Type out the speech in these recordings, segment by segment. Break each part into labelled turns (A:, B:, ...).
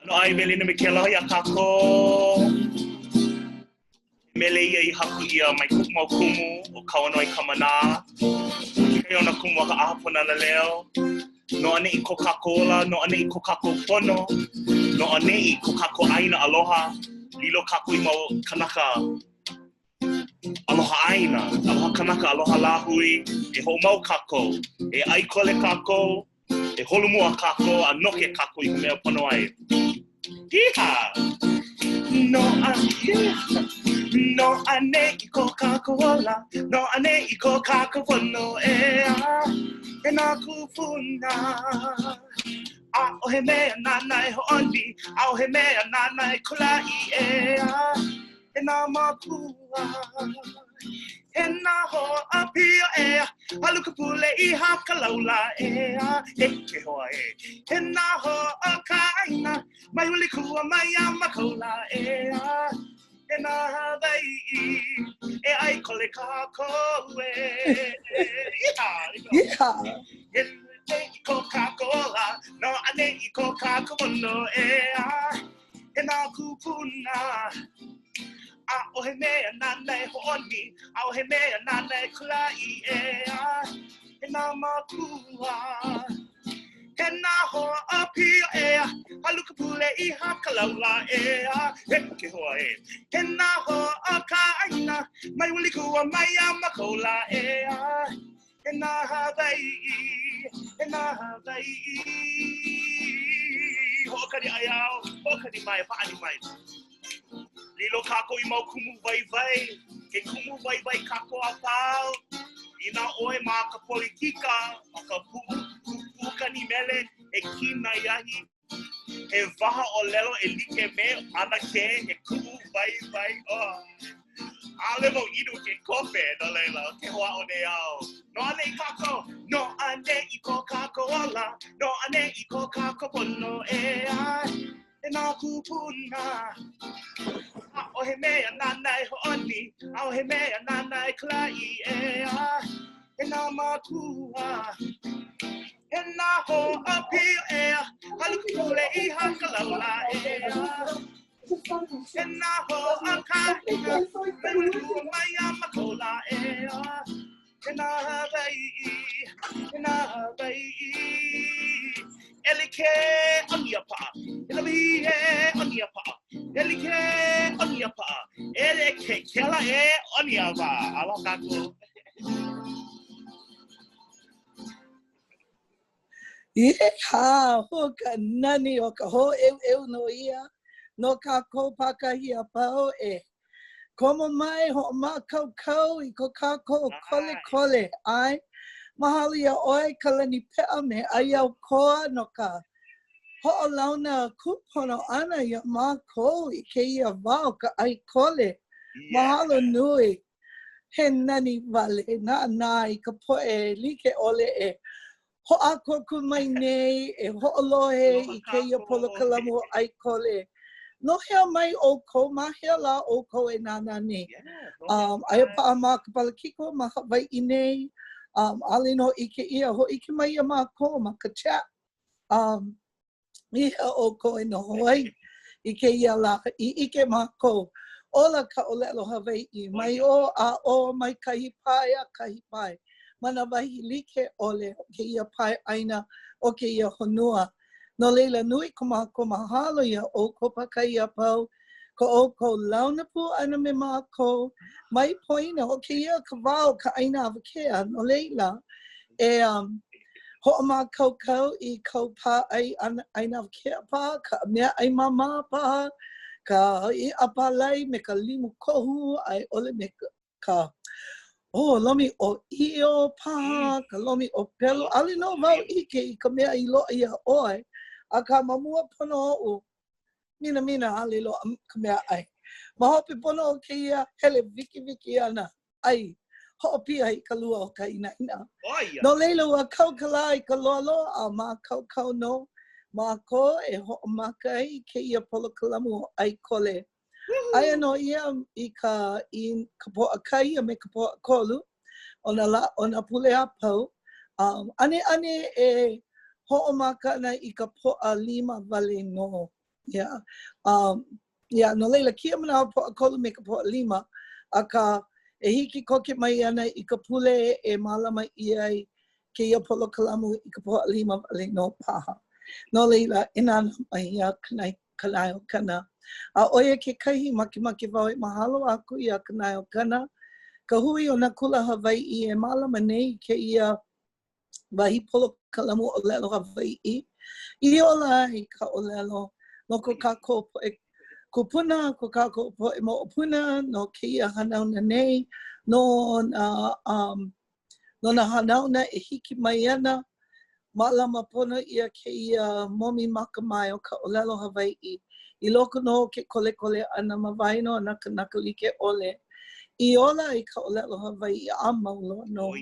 A: No ai mele me ke lahi a kākou. Mele ia I haku ia mai kumu o kawanoi kamana. Kei ona kumu a ka ahapuna na leo. No ane I ko kākou no ane I ko kākou pono. No ane I ko kākou aina aloha. Lilo kākou I mau kanaka. Aloha aina, aloha kanaka, aloha lahui. E ho mau kākou. E ai kole kākou. E holumua kākou, a noke kākou I ka mea pono ai. Iha! No ane I ko kākou ola. No ane I ko kākou pono ea. E nā kupuna. A o he mea nānai hoʻoni. A o he mea nānai kula I ea. E nā makua. E nā hoa pia ea. Haluka pule I haka laula ea. E ke hoa e. E nā hoa kāina. Mai uli kua mai ama kola ea. E nā Hawaiʻi. E ai kole kākou e. Iha! E I ko kākou no ane I ko kākou pono ea. E nā kupuna. A o he mea nānai hoʻoni. A o he mea nānai kula I ea. E nā makua. E nā hoa pia ea. Haluka pule I haka laula ea. E ke hoa e. E nā hoa kāina. Mai uli kua mai ama kola ea. E nā Hawaiʻi. E nā Hawaiʻi. Hoʻokani ai au. Hoʻokani mai. Paʻani mai. Lilo kākou I mau kumu vai. Ke kumu vai kākou a pau. I nā oe mā ka polikika. Ma ka puʻukani mele. E kina iahi. E waha ʻōlelo e like me. Ana ke. E kumu vai. Oh. Ale mo idu ke kope. No leila. Ke hoa o ne au. No ane I kākou. No ane I ko kākou ola. No ane I ko kākou pono ea. E nā kupuna. A o he mea nānai hoʻoni. A o he mea nānai kula I ea. E nā makua. E nā hoa pia ea. Haluka pule I haka laula ea. E nā hoa kāina. Mai uli kua mai ama kola ea. E nā Hawaiʻi. E nā Hawaiʻi. Ele ke ania paʻa. Ele mihi e ania paʻa. Ele ke ania paʻa. Ele ke kela e ania wa. Aloha kākou.
B: Iha, ho ka nani o ka ho eu no ia. No kākou pakahi a pau e. Komo mai ho ma kākou I ko kākou kole. Ai. Mahalo ia oi Kalani Peʻa me ai au koa no ka hoʻolauna kupono ʻana ia mākou I kēia wao ka ai kole. Mahalo nui. He nani wale nā I ka poʻe like ole e hoʻakoku mai nei e hoʻolohe I kēia polokalamu ai kole. No hea mai ʻoukou, ma hea la ʻoukou e nāna nei. Aia paʻa mā ka palakiko ma Hawaiʻi nei. Ale no ike ia ho ike mai ia mākou ma ka chat. Iha ʻoukou e noho ai. Ike ia la I ike mākou. Ola ka ʻōlelo Hawaiʻi. Mai o mai kahi pai. Mana wahi like ole ke ia pai aina o ke ia honua. No leila nui ko mākou mahalo ia ʻoukou pakai a pau. Ko ʻoukou launa pu ana me mākou. Mai poina o ke ia ka wao ka aina awakea. No leila e hoʻo mākaukau I kau pā ai aina awakea pā. Ka mea ai mama pā. Ka I apalai me ka limu kohu ai ole me ka lomi o io pā. Ka lomi o pelo. Ale no wau ike I ka mea I loa ia oe. A ka mamua pono o mina ale lo ka mea ai. Ma hope pono o kēia hele wiki ana. Ai, hoʻopia I ka lua o ka ina. No leila ua kaukala I ka loaloa a mā kaukau no. Mā ko e hoʻomaka ai kēia polokalamu o ai kole. Aia no ia I ka poʻakai a me ka poʻakolu. Ona pule a pau. Ane e hoʻomaka ana I ka poʻa 5 wale no. Yeah. Yeah, no leila kia mana po kolu me ka po lima aka e hiki koke mai ana I ka pule e malama I kēia polo kalamu I ka po lima le no paha. No leila ina mai ia kanai kanaio kana. A oia ke kahi maki wau e mahalo aku ia kanaio kana. Ka hui o na kula Hawaiʻi e malama nei kēia wahi polo kalamu ʻōlelo Hawaiʻi. Ihola I ka ʻōlelo no ko kākou po e kupuna, ko kākou po e moʻopuna, no kēia hanauna nei, no na hanauna e hiki mai ana, malama pona ia kēia momi maka mai o ka ʻōlelo Hawaiʻi. I loko no ke kole ana mawaino na kanaka like ʻole. Iola I ka ʻōlelo Hawaiʻi a maulo no.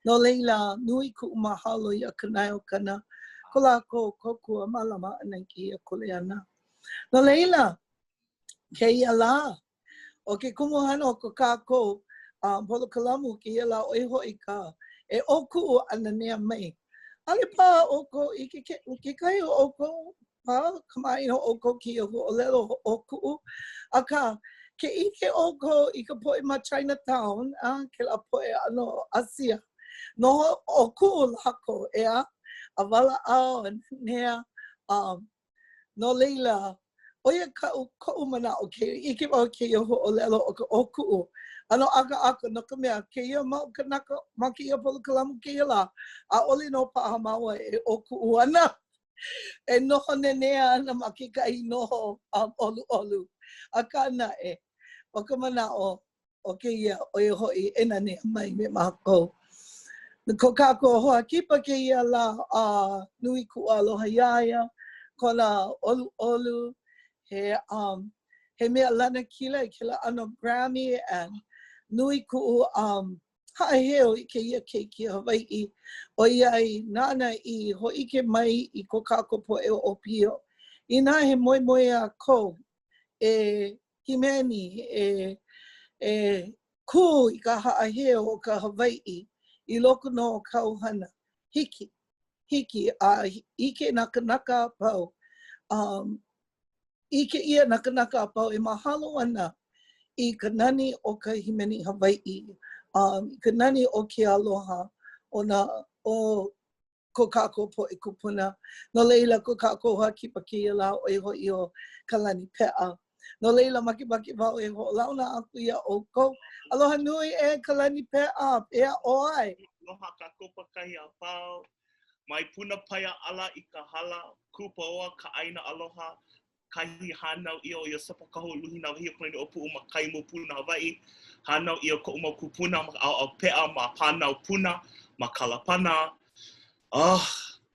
B: No leila nui kuʻu mahalo I a kanaio kana. Ko lākou kokua malama ana I kēia kole ana. No leila, kēia la, o ke kumuhana o ko kākou, polo kalamu kēia la o hoi ka, e ʻōkuʻu a Nanea Mai. Ale pā ʻōkou I ke kai o ʻōkou, pā kamai o ʻōkou ki o ʻōlelo ʻōkuʻu. Aka, ke ike ʻōkou I ka poe ma Chinatown, ke la poe ano Asia. No ʻōkuʻu lako ea, a wala ao nea, no leila, oia koʻu mana o ke ike wau kēia hoʻolelo o ka ʻōkuʻu. Ano aka no ka mea kēia mau kanaka ma kēia polo kalamu kēia la. A ole no paha maua e ʻōkuʻu ana. E noho nenea ana ma ke kai noho olu. A kāna e. O ka mana o kēia oia hoi e Nanea Mai me mākou. Ko kākou hoa kipa kēia la nui kuʻa aloha iaia. Kona olu. He mea lana kila ke la ano Grammy and nui kuʻu haʻaheo I kēia keiki Hawaiʻi o iai nana I hoʻike mai I ko kākou po e o pio. Ina he moe a ko e hīmeni e ku I ka haʻaheo o ka Hawaiʻi I loko no o kauhana. Hiki a ike naka pau. Ike ia naka pau e mahalo ana I ka nani o ka hīmeni Hawaiʻi. Ka nani o ke aloha o ko kākou po e kupuna. No leila ko kākou hoa kipa kēia la o e hoi o Kalani Peʻa. No leila maki wau e ho launa aku ia ʻoukou. Aloha nui e Kalani Peʻa, ea ʻoai.
A: Aloha kākou pakahi a pau. Mai puna paia ala I ka hala, kupa oa ka aina aloha, kahi hānau ia o ia sapa kaho luhi nā wahia puna o puʻu ma kai mo puna Hawaiʻi, hānau ia koʻu mau kupuna ma au peʻa ma pānau puna, ma kalapana.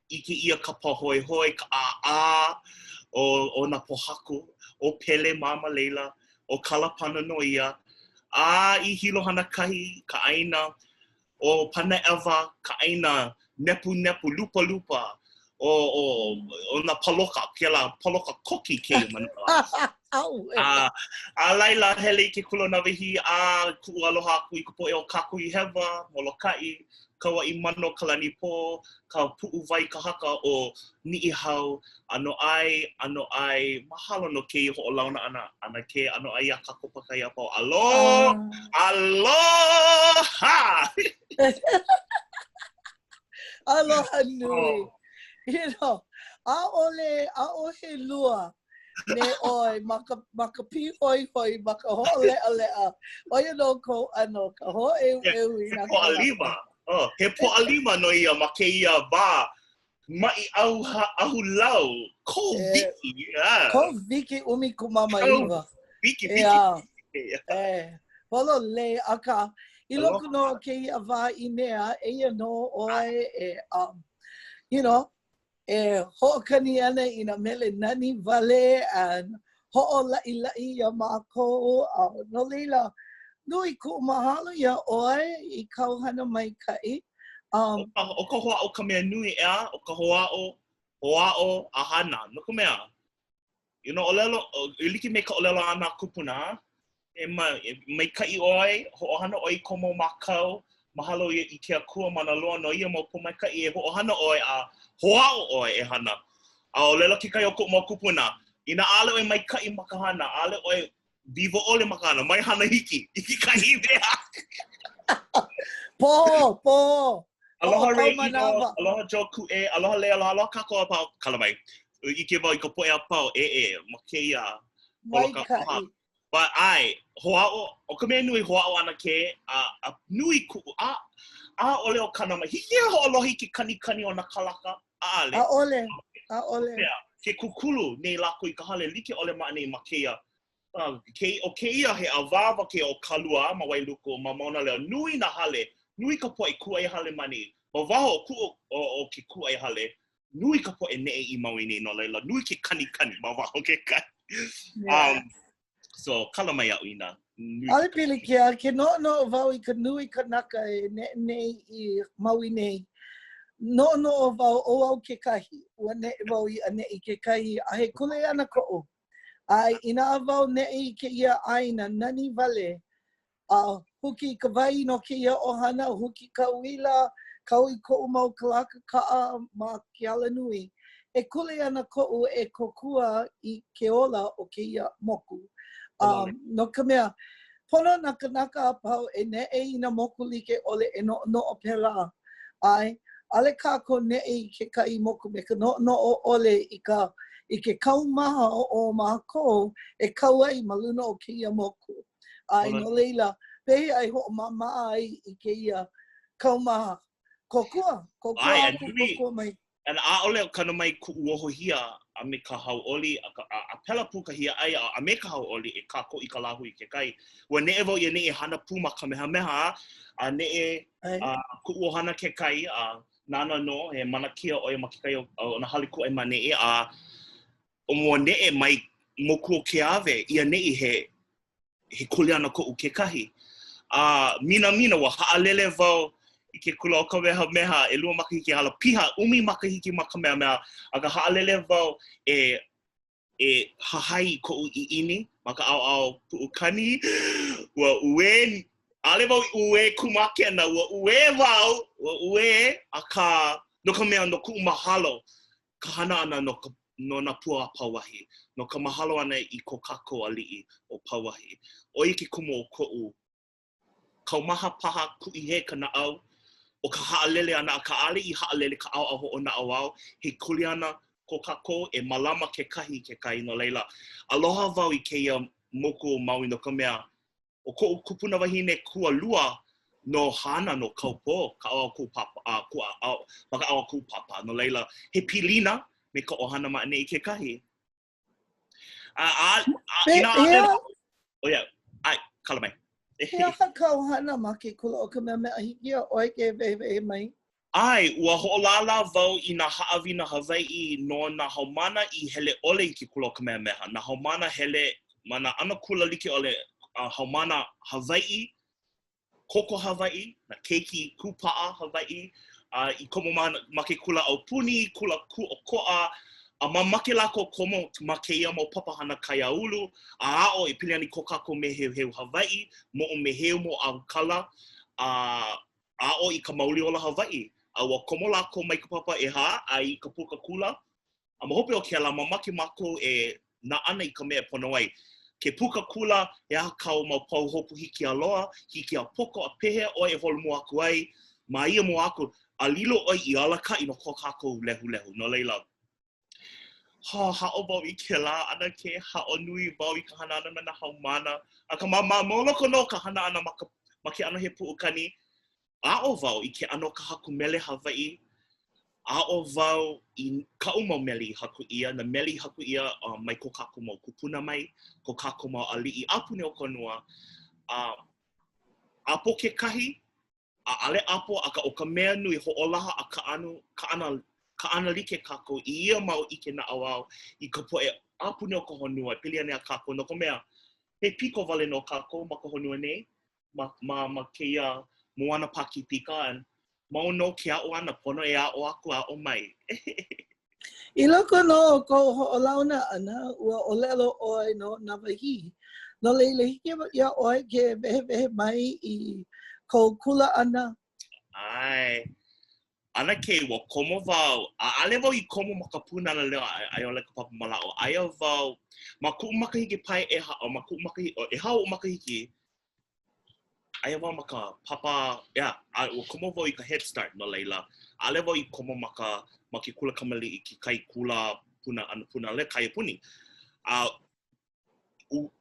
A: Ike ia ka pahoi ka ā o nā pohaku, o pele mama leila, o kalapana no ia. I hilo hana kahi, ka aina, o pana ewa, ka aina, nepu, lupa, o na paloka, ke la paloka koki ke mana. A laila hele ke kula na wihi a kuʻu aloha aku I ka poʻe o kākou I hewa, molokaʻi, kaua I mano kalani po, ka puʻu wai ka haka o niʻihau, ano ai, mahalo no ke hoʻolauna ana ke ano ai a kākou pakai a pau. Aloha!
B: Aloha nui. You know, ʻaʻole lua me oi maka pi hoi maka hoʻolea. Oia no ko ano ka hoʻeui na
A: ka lima. He poʻalima no ia ma kēia wā mai ahu lau. Ko viki.
B: Ko viki umi kumama iwa.
A: Viki.
B: Holo le aka. I loko no kēia wā I mea eia no oi you know, hoʻokani ana I nā mele nani wale and hoʻolaʻilaʻi ia mākou. No leila, nui kuʻu mahalo ia oi I kauhana maikaʻi.
A: O ka hoʻao ka mea nui ea, o ka hoʻao a hana. No ka mea, you know, ʻōlelo, I like me ka ʻōlelo ana kupuna, maikaʻi oi, hoʻohana oi komo mākau, mahalo I ke akua mana loa no ia mo po maikaʻi e hoʻohana oi a hoʻao oi e hana. A ʻōlelo ke kai o koʻu mau kupuna, Ina ale oi mai kai makahana, ale oi vivo ole makahana, mai hana hiki kai mea.
B: Po.
A: Aloha reino, aloha jo ku'e, aloha le, aloha kākou a pau, kalamai. Ike wau I ka poe a pau, ma kēia.
B: Waikai.
A: But hoʻao, o ka mea nui hoʻao ana ke, a nui ku'u, a ole o kāna mai. Hiki a hoʻolohe ke kani o na kalaka, a ale. A ole. Ke kukulu nei lako I ka hale, like ole maʻane ma kēia. O kēia he awāwa ke o kalua, ma wailuku, ma mauna leo, nui na hale, nui ka poe kuʻai hale mani. Ma waho o ke kuʻai hale, nui ka poe neʻe I maui nei no leila, nui ke kani, ma waho ke kani. So, kala mai au ina.
B: Ale pili ke no vau I ka nui ka naka e nei I maui nei. No vau o au ke kahi, ua ne vau I a nei ke kahi, a he kule ana ko'o. Ai ina vau nei ke ia aina nani vale, a huki ka vai no ke ia ohana, huki ka uila, kau I ko'u mau kalaka ka'a ma ke ala nui. E kule ana ko'u e kokua I ke ola o ke ia moku. No ka mea, pono na kanaka a pau e ne'e ina moku like ole e no o pela. Ai, ale kākou ne'e ke kai moku me ka no o ole I ke kaumaha o mākou e kauai ma luna o ke ia moku. Ai, no leila, pehi ai ho mama ai I ke ia kaumaha. Kokua mai.
A: And a ole o kana mai ku'u oho hia a me ka hauʻoli a pela pu ka hia ai a me ka hauʻoli e kākou I ka lahu I ke kai. Ua ne'e wau ia ne'e hana pu ma kamehameha a ne'e ku'u ohana ke kai a nana no he mana kia oi ma ke kai o na hale kuʻai ma ne'e a o mua ne'e mai moku o ke ave ia ne'e he kule ana ko'u ke kahi. Mina wa ha'alele wau I ke kula o ka meha e lua makahiki hala piha umi makahiki ma ka mea aga ha'alele wau e hahai ko'u I ini ma ka au pu'ukani ua ue ale wau I ue kumake ana ua ue wau ua ue a ka no ka mea no ku'u mahalo ka hana ana no na pua pauahi no ka mahalo ana I ko kākou ali'i o pauahi oi ke kumu o ko'u kaumaha paha ku'ihe ka na'au o ka ha'alele ana ka ale I ha'alele ka au ho o na'au au he kuli ana ko kākou e malama ke kai no leila aloha wau I keia moku o Maui no ka mea o ko'u kupuna wahine kua lua no hana no kaupo ka au ku papa ma ka au ku papa no leila he pilina me ka ohana maʻane I ke kahi ai kala mai
B: Ia hakau hana ma ke kula o ka mea mea hiki a oi ke vehe mai.
A: Ai, ua ho'olala wau I na ha'awina Hawaiʻi no na haumana I hele ole I ke kula o ka mea meha. Na haumana hele, ma na ana kula like ole haumana Hawaiʻi, koko Hawaiʻi, na keiki kupa'a Hawaiʻi, I komo ma ke kula au puni, kula ku'oko'a, a mamake lako komo ma kēia mo papahana kaiaulu, a a'o I pili ani ko kākou me heu Hawaiʻi, mo o me heu mo au kala, a'o I ka mauli ola Hawaiʻi. A ua komo lako mai ka papa e hā, a I ka puka kula. A ma hope o ke ala mamake mako e na ana I ka mea pono ai. Ke puka kula e a kau mau pau hopu hiki aloha, hiki a poko a pehe o e holu mo aku ai, ma ia mo aku, a lilo oi I alaka I no ko kākou lehu. No leila. Ha'o wau I ke la ana ke ha'o nui wau I ka hana ana na haumana. A ka mauloko no ka hana ana ma ke ano he pu'ukani. A'o wau I ke ano ka haku mele Hawaiʻi. A'o wau I ka'u mau meli haku ia. Na meli haku ia mai ko kākou mau kupuna mai. Ko kākou mau ali'i apune o konua. Apo ke kahi. A ale apo aka o ka mea nui ho'olaha a ka ana like kākou I ia mau ike na awau I ka poe apune o ka honua. Pili ane a kākou no ka mea. He piko wale no kākou ma ka honua nei. Ma keia moana paki pika and mau no ke a'o ana pono e a'o aku a'o mai.
B: I loko no ko ho'olauna ana ua ʻōlelo oi no Navahi. No leila hiki ia oi ke vehe mai I ko kula ana.
A: Ai. ana ke wa komo vau ale vau I komo makapuna na leo ai ole ka papa malao ai vau maku makahiki pai e ha o maku makahiki e ha o makahiki ai vau maka papa wa komo vau I ka head start no leila ale vau I komo maki kula kamali I ki kai kula puna le kai puni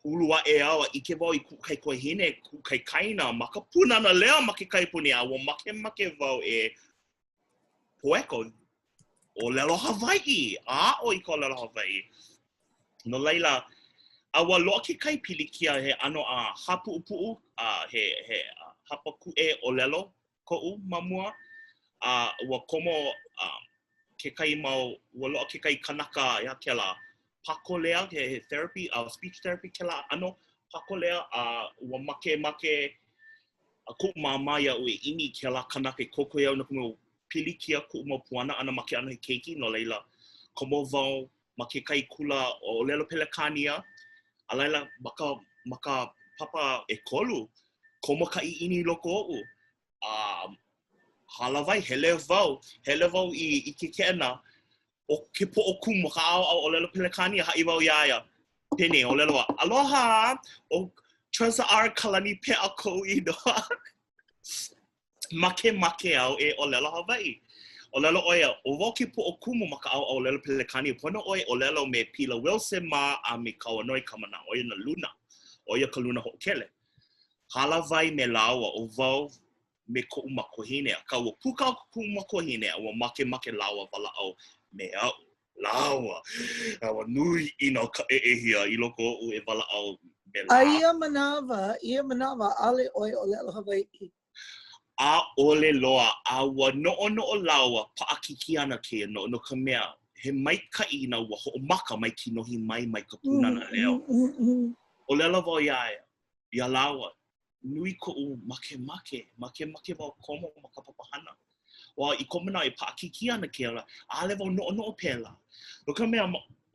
A: ulua e awa ike vau I ku kai koe hine ku kai kaina maka puna na leo maki kai puni wa make vau e poeko ʻōlelo Hawaiʻi o I ka ʻōlelo Hawaiʻi no leila awa loa ke kai pilikia he ano hapuʻupuʻu he hapa kuʻe ʻōlelo koʻu mamua wa komo ke kai mau wa loa ke kai kanaka ya kela pakolea he therapy speech therapy kela ano pakolea wa make ku mama ya ue ini kela kanaka koko ya no kumo pilikia ku mo puana ana make ana he keiki no leila komo vau make kai kula ʻōlelo pelekania alaila maka papa e kolu komo ka ini loko o halawai hele vau I ke kena o ke po o kumu ka au ʻōlelo pelekania hai vau iaia pene ʻōlelo aloha o Treza R Kalani Peʻa ko I no make au e ʻōlelo Hawaiʻi ʻōlelo oia o wau ke po o kumu maka au ʻōlelo pelekania pono oia ʻōlelo me pila Wilson ma a me kawanoi kamana oia na luna oia ka luna hoʻokele halawai me laua o wau me koʻu makuahine ka ua puka koʻu makuahine ua make laua walao me au laua ua nui ina ka hia I loko o e walao me laua
B: ia manawa ale oi ʻōlelo Hawaiʻi
A: ole loa ua noʻo laua paʻakiki ana ke no ka mea he maikaʻi na ua hoʻomaka mai ki nohi mai ka punana leo ʻōlelo wau ia laua nui koʻu make wau komo ma ka papahana. Wa I komana e paʻakiki ana ke ala, ale wau noʻo pēla. No ka mea,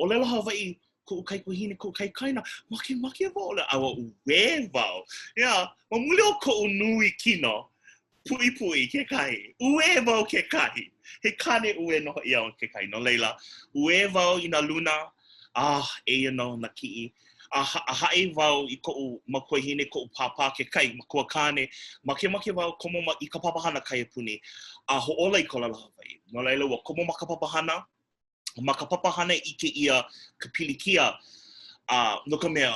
A: ʻōlelo Hawaiʻi, koʻu kaikuahine, koʻu kaikaina, make wau le awa ue wau. Ia, ma muli o koʻu nui kino, pui ke kahi. Ue wau ke kahi. He kane ue noho ia o ke kahi. No leila, ue wau I na luna, eia no na kiʻi. A haʻi wau I koʻu makuahine, koʻu pāpā ke kai, makua kāne, make wau komo I ka papahana kai puni, a hoʻola I ka ʻōlelo Hawaiʻi. No leila ua komo ma ka papahana ike ia ka pilikia, no ka mea,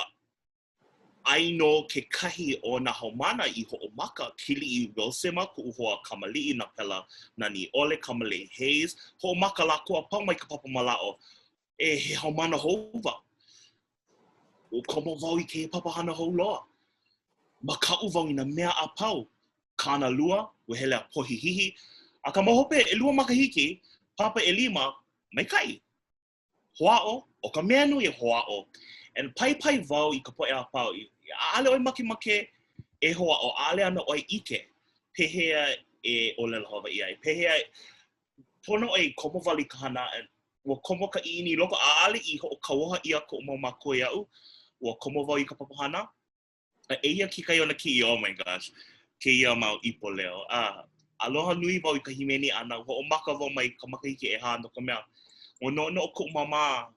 A: ai no ke kahi o na haumana I hoʻomaka, kili I Wilsema, kuʻu hoa kamaliʻi na pela, nani ole kamale Hayes, hoʻomaka lākua pau mai ka papa malao, he haumana hova. O komo wau I ke papahana hou loa. Ma kaʻu wau I na mea a pau. Kāna lua, ua hele a pohihihi. A ka mahope e lua makahiki, papa e lima, mai kai. Hoʻa'o, o ka mea nui e hoʻa'o. And pai wau I ka poʻe a pau. Ale oi make e hoʻa'o, ale ana oi ike. Pehea e ʻōlelo Hawaiʻi ai. Pehea, pono oi komo wali ka hana, ua komo ka ini loko, ale I hoʻokauoha ia koʻu mau makua ia'u. Ua komo wau I ka papahana. Eia kikai ona ki oh my gosh. Kēia mau ipo leo. Aloha nui wau I ka hīmeni ʻana. Hoʻomaka wau mai ka makahiki e hā no ka mea. O no koʻu mama.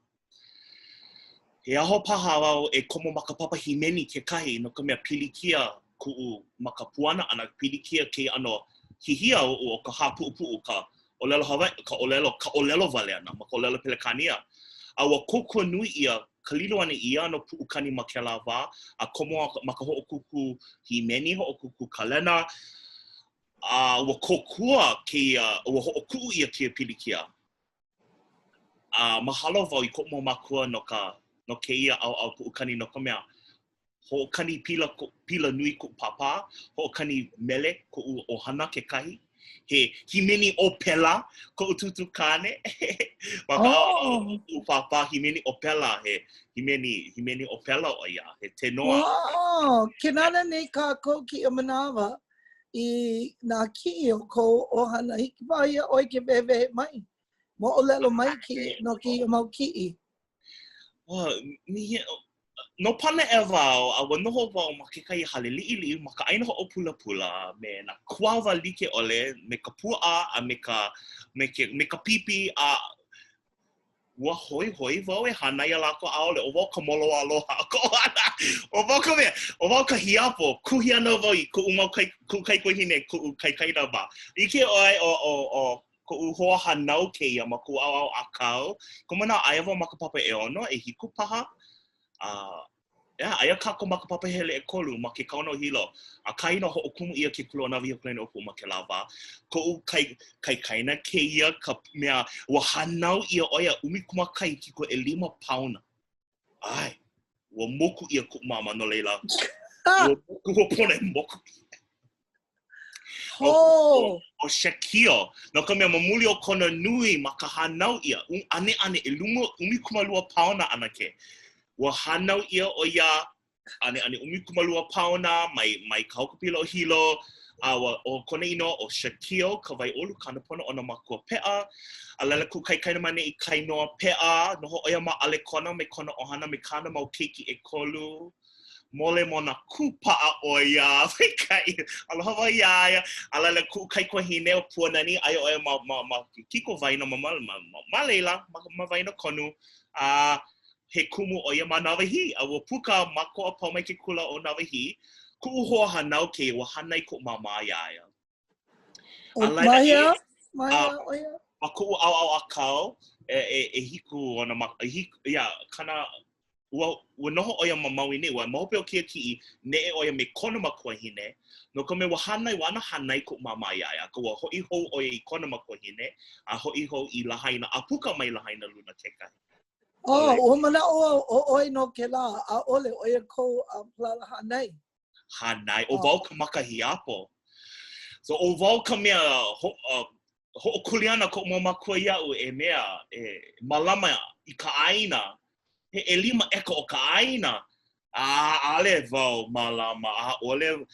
A: He aho paha wau e komo ma ka papa hīmeni ke kahi no ka mea pilikia kuʻu ma ka puana ʻana pilikia ke ano hihia o ka hapuʻupuʻu ka ʻōlelo Hawaiʻi, ka ʻōlelo wale ana, ma ka ʻōlelo pelekania. Ua kokua nui ia kalilo ana ia no puʻukani ma kēlā wā, a komo ma ka hoʻokuku hīmeni, hoʻokuku kalena, ua kokua ua hoʻokuʻu ia ke pilikia. Mahalo wau I koʻu mau makua no kēia au puʻukani no ka mea. Hoʻokani pila nui koʻu pāpā, hoʻokani mele koʻu ʻohana ke kahi. He hīmeni o pela, koʻu tutu kāne. Maka o pāpā hīmeni o pela, he hīmeni o pela o ia, he te noa.
B: Ke nana nei kākou ki o manawa I nā ki o kou ʻohana hiki paia oi ke wewe mai. Mo ʻōlelo mai ki no ki o mau kiʻi.
A: no pana e wau, a wa noho wau ma ke kai hale li'i ma ka aina ho o pula pula, me na kuawa like ole, me ka pua a me ka pipi a wa hoi wau e hānai a lako aole, o wau ka molo aloha, ko ana, o wau ka mea, o wau ka hiapo, kuhi ana wau i ku umau kai kohine, ku kai kaina ba. Ike oi o ko hoa hanau kēia ma ku au akau, ko mana aia wau ma ka papa e ono, e hiku paha, aia kākou maka papa hele e kolu ma ke kauna o hilo. A kaina ho o kumu ia ke kulu na viha kulene o kumu ma ke lava. Ko kai kaina kēia ka mea wa hanau ia oia umikuma kai ki ko e 5 pauna. Ai, wa moku ia ku mama no leila. Wa pona e moku. O shakio. No ka mea mamuli o kona nui ma ka hanau ia. Ane e umikuma 2 pauna ana ke. Wa hanau ia o ia ane umikumalua pauna mai kaukapila o hilo o kona ino o shakio ka vai olu kana pono ona makua peʻa a lala ku kai kaina mane i kainoa peʻa noho oia ma ale kona me kona ohana me kana mau keiki e kolu mole mona kupaʻa oia mai kai aloha wai ia a lala ku kai kua hine o puanani ai oia ma kiko vaina ma leila ma vaina konu he kumu o ia ma nawahi, a wa puka makoa pau mai ke kula o nawahi, ku hoa hanau ke wa hānai ko mama ia.
B: O maia oia.
A: Ma ku au akau, e hiku ona ia, kana, ua noho oia ma maui ne, ua mahope o kia ki ne e oia me kona makua hine, no ka me wa hānai, wa ana hānai ko mama ia, ka wa hoi hou oia i kona makua hine, a hoi hou i lahaina, a puka mai lahaina luna kekai.
B: O mana o oi no ke la a ole oia ko a plala hānai.
A: Hānai, o wau ka makahiapo. So o wau ka mea hoʻokuliana ko mo makua ia'u e mea malama i ka ʻāina. He 5 eka o ka ʻāina. Ale wau malama. A ole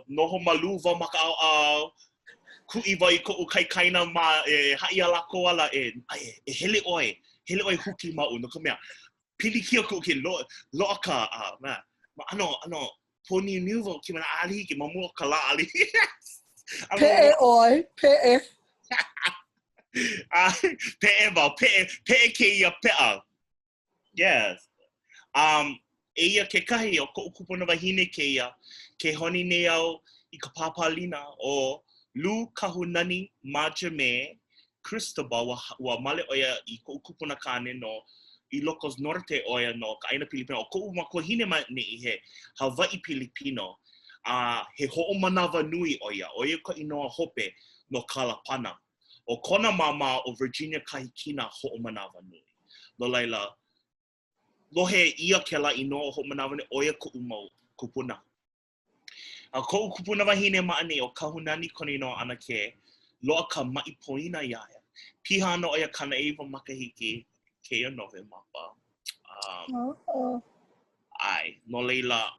A: noho malu wau maka au. Ku'i wau i ko'u kaikaina ma ha'i a lako ala e hele oi. Hele oi huki ma'u no ka mea. Pili kia ko'u ke loa ka ma ano poni niuwa ki mana ali ki mamua ka la ali.
B: Pe'e oi, pe'e.
A: Pe'e wau, pe'e kēia peʻa. Yes. Eia ke kahi o ko'u kupuna wahine kēia, ke honi nei au i ka pāpālina o Lu Kahunani Majame Cristobal wa male oia i ko'u kupuna kane no Ilocos Norte oia no ka ʻaina Pilipino o ko'u makua hine ne i he Hawaiʻi Pilipino he hoʻomanawa nui oia ka inoa hope no Kalapana o kona mama o Virginia Kahikina hoʻomanawa nui no laila lohe ia ke la inoa hoʻomanawa nui oia ko'u mau kupuna ko'u kupuna wahine maʻane o Kahunani kona inoa ana ke loa ka maʻi poina ia piha ana oia kana eiwa makahiki kēia nove mapa. Ai, no leila,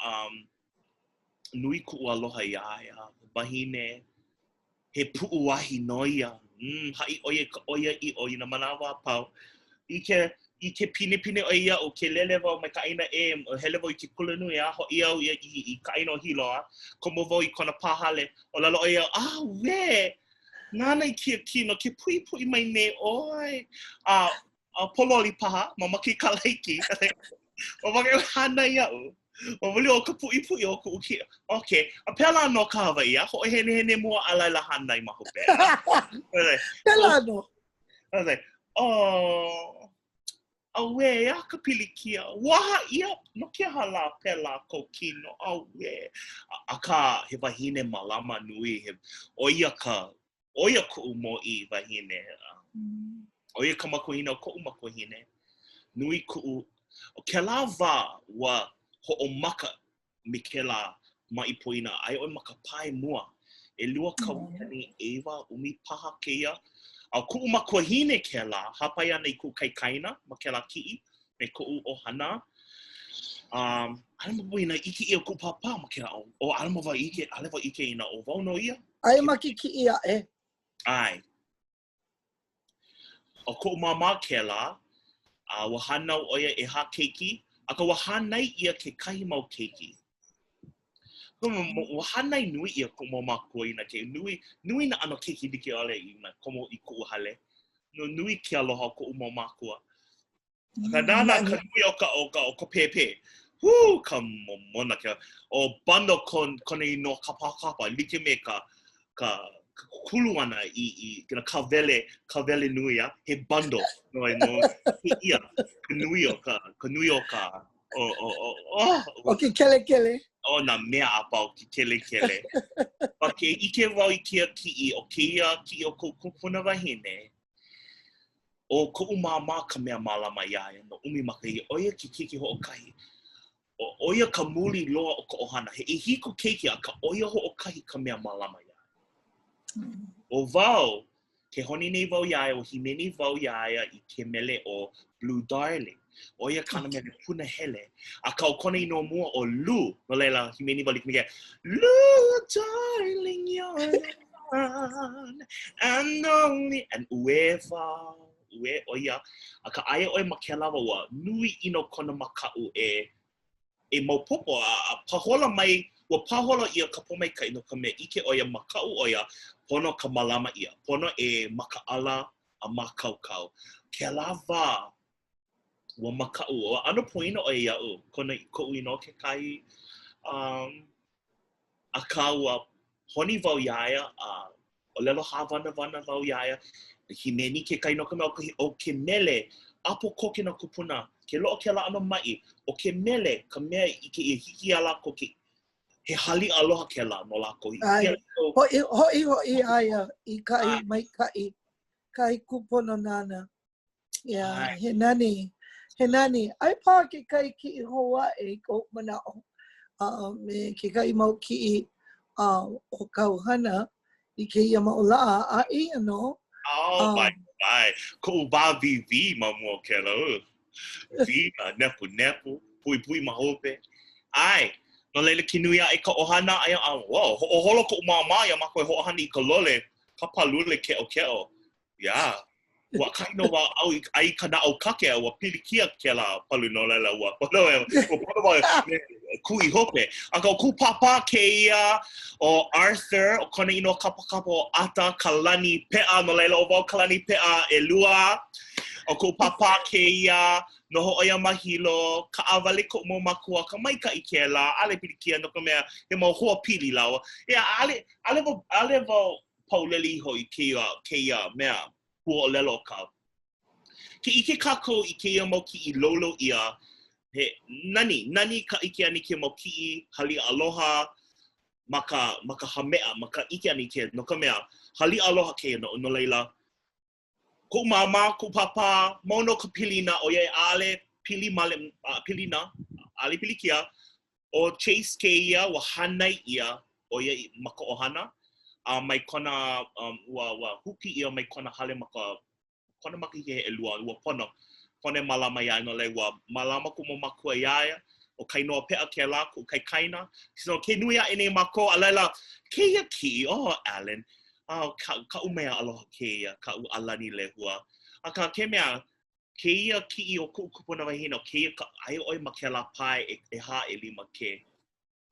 A: nui ku'u aloha ia, wahine, he pu'u wahi noia. Hai oia i oina manawa pau. I ke pine oia o ke lele wau mai ka aina hele wau i ke kula nui ho i au i ka aina o hilo komo wau i kona pahale o lalo oia, we! Nana i kia kino, ke pui mai ne oi. Pololi paha, ma maki kalaiki. O wake hānai ia'u. O wali o ka pui o ku uki. Okay, a pēla no ka Hawaiʻi, ho hene mua a laila hānai ma hope.
B: Pēla no.
A: I was like, awe, a ka pili kia. Waha ia, no kia hala pēla ko kino, awe. A ka he wahine malama nui, oia ku'u mo'i wahine. Oia ka makuhine o ko'u makuhine. Nui ku'u. O ke la wā wa ho'omaka me ke la ma'ipoina. Ai oi maka pai mua. E lua ka wikani ewa umi paha kēia. A ku'u makuhine ke la. Hapai ana i ku'u kaikaina ma ke la ki'i. Me ku'u ohana. Alama wai na ike ia ku'u papa ma ke la. O alama wai ike, alewa ike ina o wau no ia.
B: Ai maki ki'i a e.
A: Ai. O ko'u mama ke la, wa hanau oia e ha keiki, Aka wa hānai ia ke kahi mau keiki. Wa hānai nui ia komo makua ina ke nui na ano keiki dike ole ina komo I kuʻu hale. No nui ke aloha koʻu mau makua. Aka nana ka nui o ka pepe. Ka mona ke o bando kone no kapa like me ka kulu ana I kina kavele nui ya he bando no he ia ka nui o ka
B: Okay, kele.
A: O na mea apau ki kele. Pa ke ike wau I kia ki'i o kēia ki'i o kou kupuna wahine. O ko'u māmā ka mea mālama iaia no umi maka I oia ki kiki hoʻokahi. O oia ka muli loa o ka ohana. He I hiko keiki a ka oia hoʻokahi ka mea mālama iaia. O wau, ke honi nei wau iaia o hīmeni wau iaia I ke mele o Blue Darling. Oia kāna mea puna hele. A ka o kona I no mua o Lu. No leila, hīmeni wau like Blue Darling, you're the one and only. And ue oia. A ka aia oi ma ke lawa wa nui ino kona makau e maupopo a pahola mai wa pahola ia ka pomai no ka mea ike oia makau oia pono ka malama ia. Pono e makaala a makaukau. Ke lava wa makau o ano poina o iau kona ko'u ino ke kai a kaua honi wau iaia a ʻōlelo hāwana wau iaia hīmeni ke kai no ka mea o ke mele apo koke na kupuna ke lo'o ke la ano mai o ke mele ka mea I ke hiki ala ko ke he hali aloha ke la no lako
B: hoi aia I kai mai kai kupuna nana he nani ai pā ke kai ki Hawaiʻi ko manao me ke kai mau ki o kauhana I ke ia maola a ia no
A: my ko ba vi ma mo ke la vi nepu pui ma hope ai no lele kinuia I ka ohana ai wow o holo ko mama ia ma ko ohana I ka lole ka palule ke o wa kaino wa au ai kana au kake wa pilikia ke la palu no lela wa kui hope aka ku papa kēia o Arthur o kona ino kapa o ata Kalani Peʻa no lela o wau Kalani Peʻa e lua o ku papa kēia noho oia mahilo ka awale ko mo makua ka mai ka I ke la ale pilikia no ka mea he mau hoa pili lawa ale vo pauleli hoi kēia mea hua ʻōlelo ka. Ke ike kākou I kēia mau ki'i lolo ia, he nani ka ike ani ke mau ki'i hali aloha, maka hamea, maka ike ani ke, no ka mea, hali aloha ke no leila. Ko mama, ko papa, mono ka pilina, o ye ale pili pilina, ale pilikia, o chase kēia wa hānai ia, o ye maka ohana, mai kona wa huki ia mai kona hale maka he elua wa pono malama ia no le wa malama ko mo makua ia o kai no pe'a ke la ko kai kaina so ke nui a ene mako alela kēia ki Alan ka umea aloha kēia ka u alani le hua aka ke mea kēia ki o ku kupuna wahina kēia ka ai oi ma ke la pai e ha e lima ke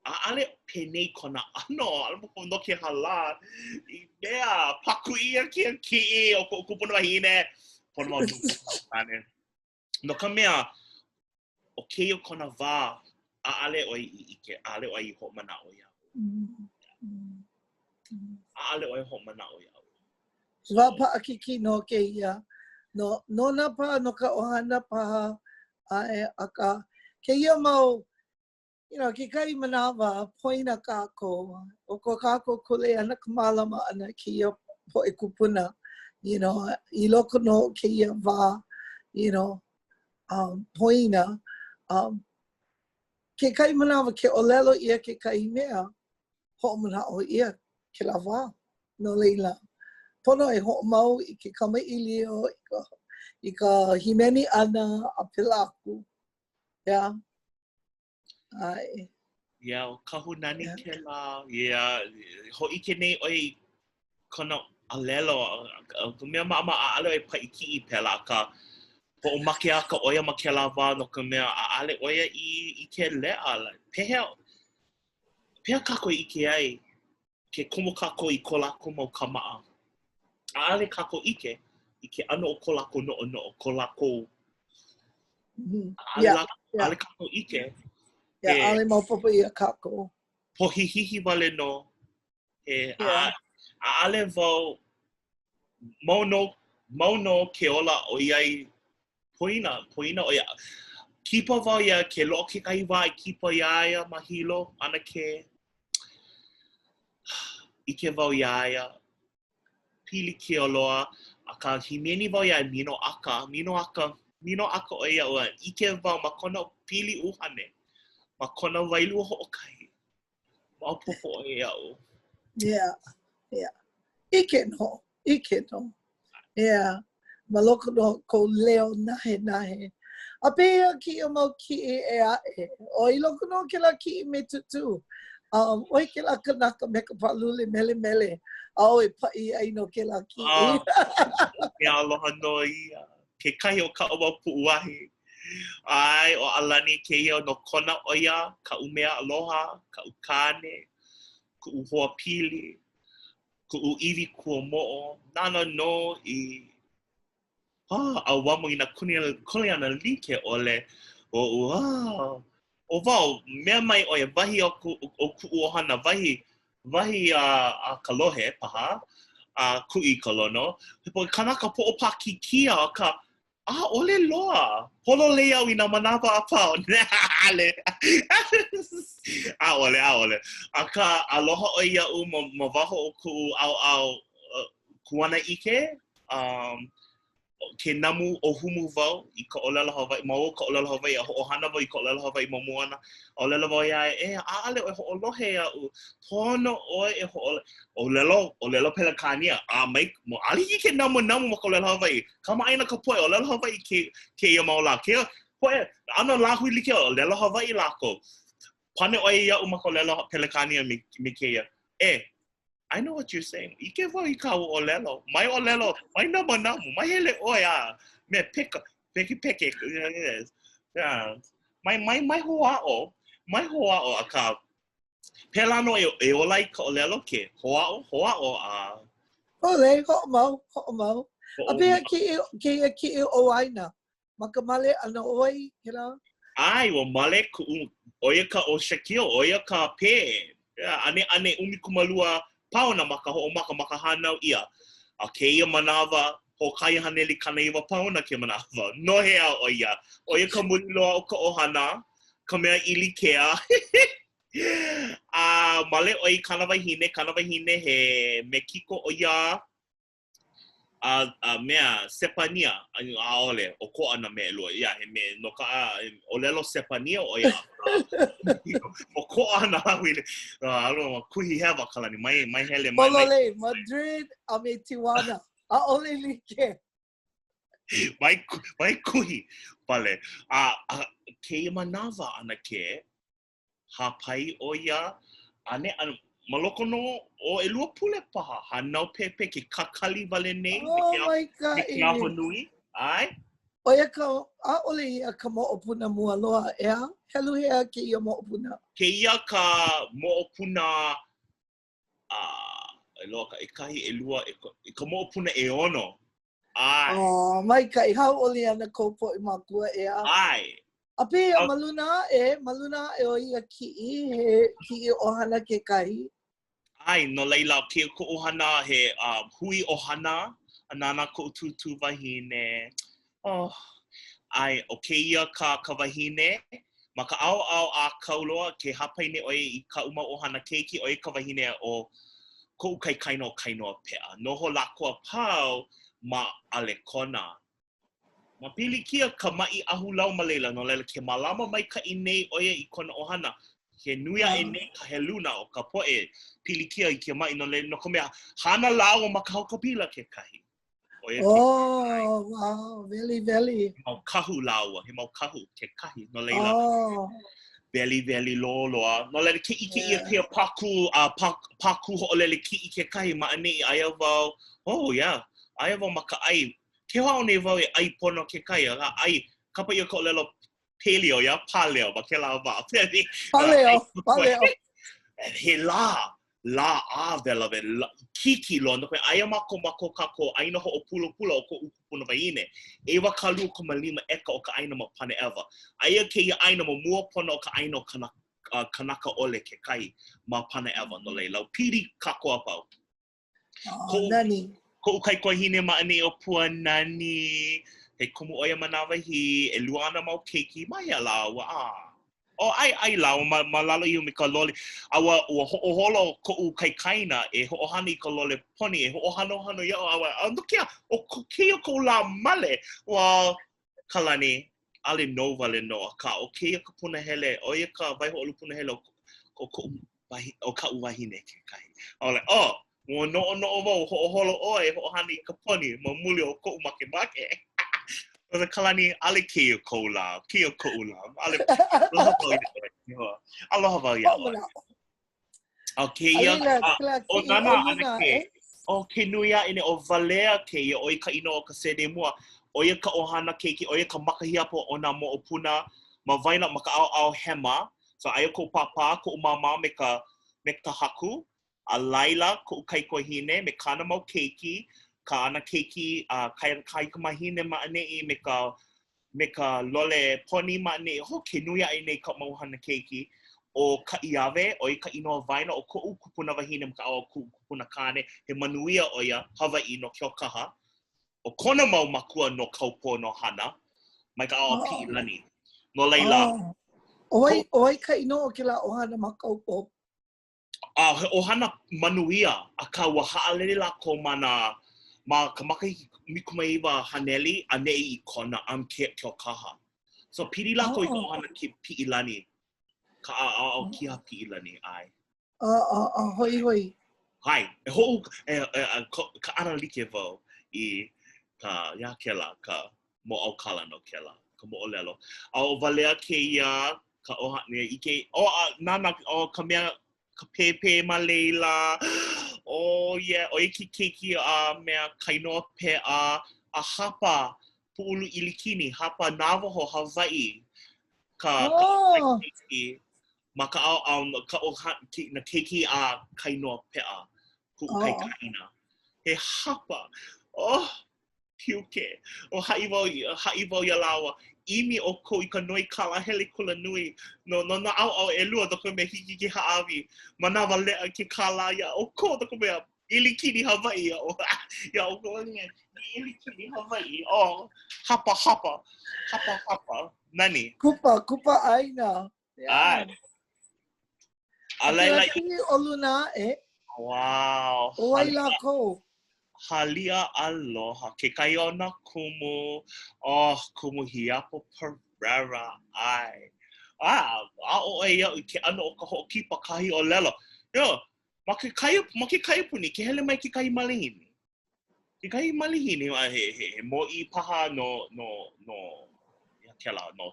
A: ale penei kona ano ale mo no ke hala I mea paku ia ki o kupuna wahine pono mau ane no ka mea o keio kona wā ale oi ike ale oi ho mana o ia ale oi ho mana o ia
B: wa pa akiki no keia no na pa no ka ohana pa aka keia mau ke kai manawa poina kākou o ko kākou kole ana ka malama ana kia po e kupuna I loko no keia wā poina ke kai manawa ke ʻōlelo ia ke kai mea hoʻomanao ia ke la wā no leila pono e hoʻomau I ke kamaʻilio I ka hīmeni ʻana a pila aku ai
A: o kahu nani ke la hoʻi ke nei oi kona ʻōlelo ka mea maʻama ʻaʻale oi paʻikiʻi pela ka hoʻomake a ka oia ma ke la wā no ka mea ale oia I ke lea, pehea kākou ike ai, ke komo kākou I ko lako mau kama'a. Ale kākou ike, I ke ano o ko lako no'o, ko lako. Ale kākou ike.
B: Ale mau papa ia kākou.
A: Pohihihi wale no. Ale vau, Mauno ke ola o iai poina o ia. Kipa vau ia ke lo'o ke kai wai kipa iaia mahilo ana ke ike vau iaia pili ke oloa a ka hīmeni vau ia mino aka o ia ua ike vau ma kona pili uhane ma kona wailu hoʻokai ma popo o ia o.
B: Yeah. Ike no. Yeah. Maloko no ko leo nahe. A pea ki o mau ki e ae. O I loko no ke la ki me tutu. Oi ke la kanaka me ka palule mele. A oi pai ai no ke la ki e.
A: Ke aloha no ia. Ke kahi o ka owa puuahi. Ai o alani kēia no kona oia. Ka umea aloha. Ka ukane. Ka uhoa pili. Ka uiwi kua mo'o. Nana no I a wamo I na kone ana like ole o vau mea mai oia wahi o ku'u ohana wahi a kalohe paha a ku'i kalono po kanaka po opa kikia ka ole loa holo le au I na manawa a pao ale ole a ka aloha o ia u ma waho o ku'u au kuana ike ke namu o humu vau I ka ʻōlelo Hawaiʻi ma o ka ʻōlelo Hawaiʻi a hoʻohana wau I ka ʻōlelo Hawaiʻi ma moana ʻōlelo wau ia ʻaʻale o hoʻolohe aʻu pono ʻoe e ʻōlelo pelekania mai mo alihi ke namu ma ka ʻōlelo Hawaiʻi kamaʻaina ka poe ʻōlelo Hawaiʻi kēia maola kēia poe ana lāhui like ʻōlelo Hawaiʻi lākou pane ʻoe iaʻu ma ka ʻōlelo pelekania me kēia I know what you're saying. Ike wau I ka ʻōlelo. Mai ʻōlelo. Mai namu. Mai hele oia. Me peke. Yeah. Mai hoʻa'o. Mai hoʻa'o a ka pelano e ola I ka ʻōlelo ke hoʻa'o a.
B: Ole, hoʻomau. A pea ki o aina. Maka male ana oi, you know?
A: Ai, o male ku'u. Oia ka o Shakio. Oia ka pe. Ane umikumalua. Pauna maka ho'omaka maka hanau ia. A kēia manawa, ho kai haneli kanaiwa pauna ke manawa. Nohe a o ia. Oia ka muliloa o ka ohana, ka mea ili kea. Male oi kanawahine he mekiko o ia. Mea sepania, aole, o ko ana me lua. Ia, he me no ka ʻōlelo sepania o ia. O ko ana wile. Alo, kuhi hewa kalani, mai hele.
B: Polole, Madrid, a me Tijuana. Aole like.
A: Mai kuhi, pale. Kēia manawa ana ke, hapai o ia, ane, maloko no o elua pule paha. Hanau pepe ke kakali wale nei.
B: Oh my God.
A: Me ke aho nui. Ai?
B: Oia ka, ole ia ka mo'opuna mua loa, ea? Helu hea ke ia mo'opuna.
A: Ke ia ka mo'opuna, loa ka ekahi, elua, ka mo'opuna e ono. Ai.
B: Oh, mai kai, hau ole ana koupo I makua, ea?
A: Ai.
B: A pea maluna e o ia ki'i, he ki'i ohana ke kahi.
A: Ai, no leila, ke ko ohana he hui ohana, anana ko tutu wahine. Oh, ai, o kēia ka wahine, ma ka au a kauloa ke hapaine oi I ka uma ohana keiki oi ka wahine o ko kai kainoa pea. Noho lakoa pau ma ale kona. Ma pili kia ka mai ahu lau ma leila, no leila ke malama mai ka I nei oia I kona ohana. Ke nuia e nei ka heluna o ka poe pili kia I ke mai no leila no ka mea hana lau o maka haukapila ke kahi.
B: Oh, wow, veli.
A: He mau kahu laua, he mau kahu ke kahi no leila.
B: Oh.
A: Veli loa. No leila ke ike ia pia paku ho'olele ki I ke kahi ma ane I aia wau. Oh yeah, aia wau maka ai. Ke hoa ne wau e ai pono ke kai, ai kapa ia ka ʻōlelo paleo, ya paleo, ma ke la wa.
B: Paleo.
A: He la a vela ve kiki lo no ai mako kako ai no ho pulo o ko upuna vaine e wa kalu ko malima eka o ka aina ma pane eva ai ke ia aina mo mua pono o ka aina kana kanaka ole ke kai ma pane eva no le lau piri kako apau
B: Nani
A: ko kai ko hine ma ani o pua nani he kumu oia manawa hi e luana mau keiki mai ala wa Oh, ai lau ma lalo iu me ka loli. Awa ua hoʻoholo koʻu kaikaina e hoʻohana I ka lole poni e hoʻohano iao awa. No kia, o keia kou la male. Wa Kalani, ale no vale noa. Ka o keia ka puna hele, o ia ka vai hoʻolu puna hele o koʻu o ka'u wahine ke kai. Ole, ua noʻo wau hoʻoholo oe hoʻohana I ka poni ma muli o koʻu make. The Kalani ale keia kola, keia kola. Ale aloha wau ia. Okay, o nana anake. O ke nuia ine o valea keia o I ka ino o ka sede mua. O ia ka ohana keiki, o ia ka makahiapo o nā mo o puna. Ma vaina ma ka au hema. So aia ko papa, ko mama me ka haku. A laila ko kaikohine me kāna mau keiki. Ka ana keiki kai ka mahine ma'anei me ka lole poni ma'anei ho ke nui ai nei ka mauhana keiki o ka iave o I ka inoa vaina o ko'u kupuna wahine ma ka au kupuna kāne he manuia o ia Hawaiʻi no Keokaha o kona mau makua no kaupo no hana mai ka au pi'i lani no leila
B: oi ka inoa o ke la ohana ma kaupo
A: o hana manuia a ka wa ha'alele la ko mana ma ka maka mikumaiwa haneli a nei I kona am Keokaha. So pili la ko I ka ohana ki pi'ilani. Ka a kia pi'ilani ai.
B: Hoi.
A: Hai, ka ana like vau I ka ia kela, ka mo au kala no kela, ka mo ʻōlelo. A o valea kēia, ka ohana ike, nana o ka mea ka pepe ma leila. Oh yeah, o iki keiki mea kainoa Peʻa a hapa pu'ulu ilikini, hapa Navajo Hawaiʻi. Ka keiki ma ka au na keiki a kainoa Peʻa pu'u kaikaina. He hapa. Oh, piuke. O haʻi wau ia lawa. Imi o ko I ka noi kala hele kula nui. No na au e lua doko me hiki ki haawi. Manawa lea ke kala ia o ko doko mea ilikini Hawaiʻi ia o ko ilikini Hawaiʻi. Oh, hapa. Nani?
B: Kupa aina.
A: Ai. Alaila.
B: Oluna
A: Wow.
B: Oi la ko.
A: Halia aloha, ke kai o na kumu, kumu hiapo Pereira, ai. O e iau ke ano o ka hoʻokipa kahi ʻōlelo. Yo, ma ke kai puni, ke hele mai ke kai malihini. Ke kai malihini, he mo'i paha no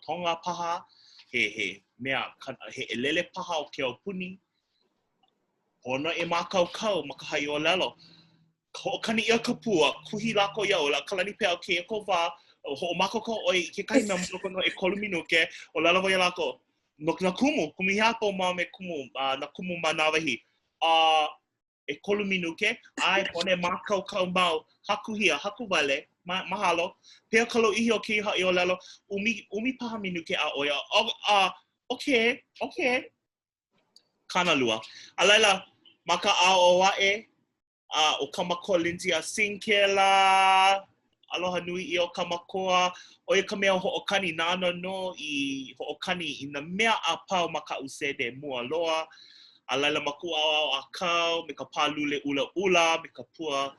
A: tonga paha, he elele paha o ke au puni. Ona e mākaukau ma ka hai ʻōlelo. Hoʻokani ia ka pua, kuhi lako iau, la Kalani Peʻa o keia ko wā, hoʻomakoko oi ke kai mea muloko no e 3 minuke, o lalawa ia lako. No na kumu hiapo ma me kumu, na kumu ma nā wahi. E 3 minuke, ai pone mākaukau mau, haku wale, mahalo. Pea kalo ihi o keia haʻi o lalo, umi paha minuke a oia. Okay. Kana lua. A laila, maka a o wae, o ka makua linti a sinkela, aloha nui I o ka makua, o ia ka mea hoʻokani nana no I hoʻokani I na mea a pau ma ka usede mua loa, a laila makua au a kau, me ka pālule ula, me ka pua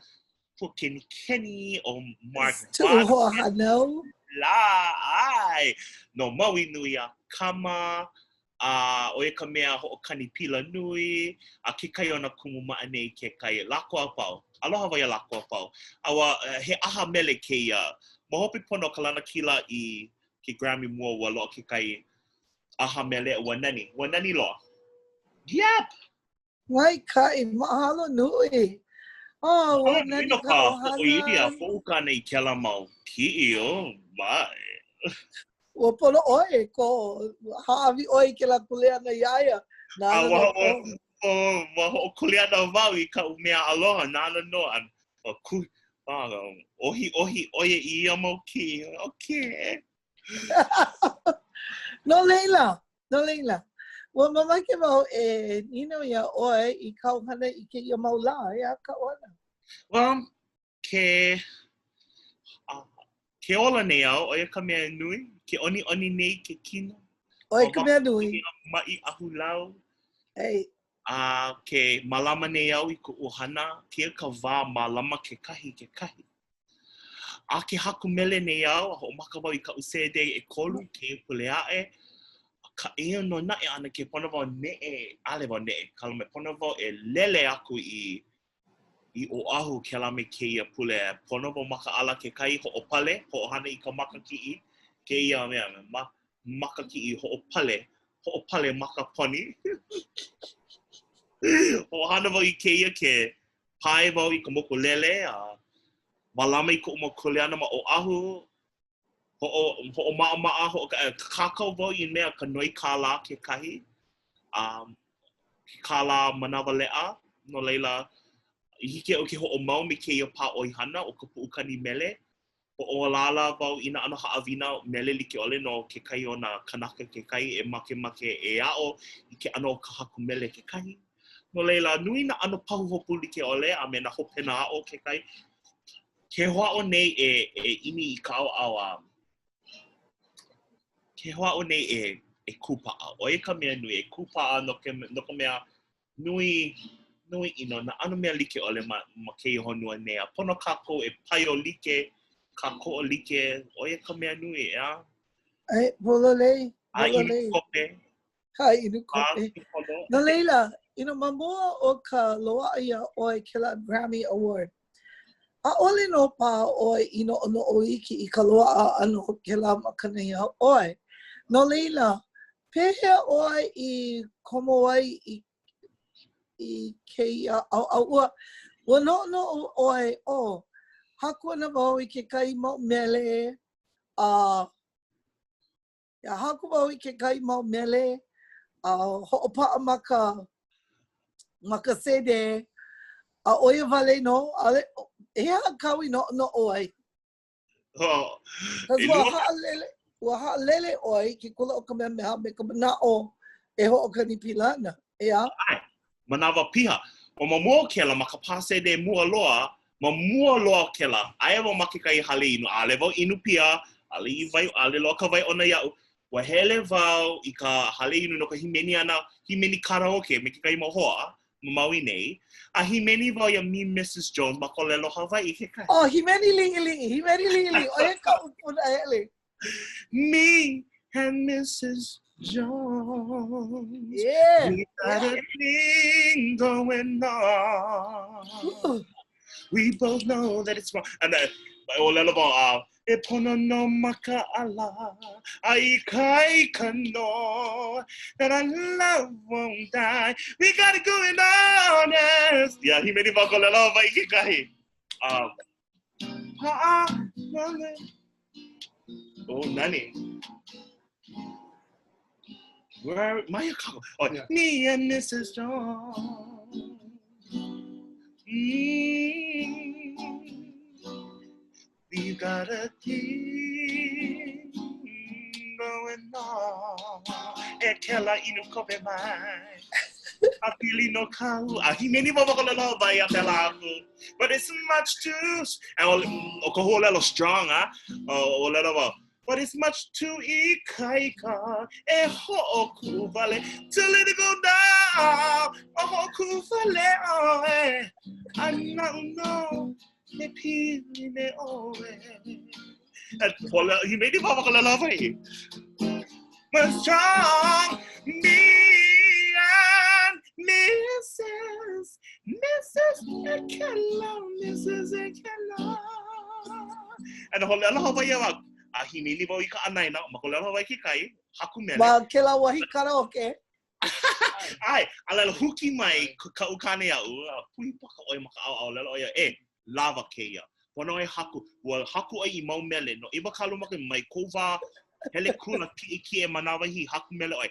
A: keni o Mark
B: Hanau.
A: La, ai, no maui nui a kama, o ia ka mea hoʻokani pila nui, a ke kai o na kumu ma'anei ke kai lako a pau. Aloha wai a lako a pau. Awa he aha mele keia. Mahopi pono ka lana kila I ke Grammy mua ua loa ke kai aha mele ua nani. Ua nani loa. Yep!
B: Wai kai mahalo nui. Ua nani ka ohana.
A: O iria, fōukane I kela mau ki I o mai.
B: Ua pono oe ko haawi oe ke la kulea na iaia. Nana no ko.
A: Wa hoʻokuleana wau I ka mea aloha nana no an ohi oie I mau ki. Okay.
B: No leila. Ua mamake mau e nino ia oe I kauhana I ke ia mau la ea ka ona.
A: Well, ke ola nei au, oia ka mea nui, ke oni nei ke kino.
B: Oe ka mea nui.
A: Mai ahu lau.
B: Hey.
A: Ke malama nei au I ku uhana, kia ka wā malama ke kahi. Ke haku mele nei au, hoʻomaka wau I ka usede e kolu, ke puleaʻe. Ka ea no naʻe ana ke pona wau neʻe, ale wau neʻe, kala me pona wau e lele aku I Oahu ke la me kēia pule pono mo maka ala ke kai hoʻopale hoʻohana I ka makakiʻi kēia mea makakiʻi hoʻopale maka poni hoʻohana wau I kēia ke pae wau I ka mokulele malama I koʻu mokuleana ma Oahu hoʻomaʻamaʻa kākou wau I mea ka noi kālā ke kahi ke kālā manawa leʻa no leila I hike o ke hoʻomau me kēia pā ʻoihana o ka puʻukani mele. Hoʻolala wau I na ʻano haʻawina mele like ʻole no ke kai o na kanaka ke kai e make e aʻo I ke ʻano o ka haku mele ke kai. No leila, nui na ʻano pahu hopu like ʻole a me na hopena aʻo ke kai. Ke hoʻaʻo nei e ʻimi I ka ʻaoʻao ke hoʻaʻo nei e kupaʻa. Oi ka mea nui e kupaʻa no ka mea nui ino na ano mea like ole ma kei honua nei a pono kākou e pai o like kākou o like oia ka mea nui ea
B: Ai vololei
A: inu kope
B: inu kope no leila mamua o ka loa ia oi ke la Grammy Award a ole no pa oi ino ono o iki I ka loa ano ke la makana ia oi no leila pehe oi I komo ai I kēia ua no oe o haku ana wau I ke kai mau mele haku wau I ke kai mau mele hoʻopaʻa maka sede oia wale no ea kaui no oe ua haʻalele oe ke kula o ka mea meha me ka manaʻo e hoʻokani pilana ea
A: manawa piha o mamua kela ma ka pase de mua loa kela aia mo make kai hale inu ale wau inu pia ale I vai ale loa ka vai ona iau wa hele wau I ka hale inu no ka hīmeni karaoke me ke kai mohoa maui nei a hīmeni wau ia me Mrs. Jones ma ʻōlelo Hawaiʻi ke kai
B: hīmeni lingi o e ka upuna hele
A: me and Mrs. Jones.
B: Yeah.
A: We got a thing going on. We both know that it's wrong. And ʻōlelo e pono no maka ala ai kai kano that our love won't die. We got it going on. Yes. Yeah, hīmeni wau ʻōlelo Hawaiʻi ke kahi. Oh, nani. Where my me and Mrs. Jones. We got a thing going on. E kela inu kope mai. A pili no kāu. A hīmeni wau ʻōlelo vai a pela aku. But it's much too. O ka hoʻolelo strong, ʻōlelo wau. But it's much too ikaika e hoʻoku vale to let it go down. O hoʻoku vale oe. Anau me pili me oe. Hīmeni wau ʻōlelo Hawaiʻi. But strong me and Mrs. Ekela, Mrs. Ekela. And hoʻolelo Hawaiʻi wau. A hīmeni wau I ka ʻanaina ma ʻōlelo Hawaiʻi ke kai haku mele.
B: Ma ke la wahi karaoke.
A: Ai, alela huki mai ka ukane au pui paka oi ma ka au ʻōlelo oia lava kēia. Pono e haku ai I mau mele no iwa kalu maka mai kova hele kula ki e manawa hi haku mele oi.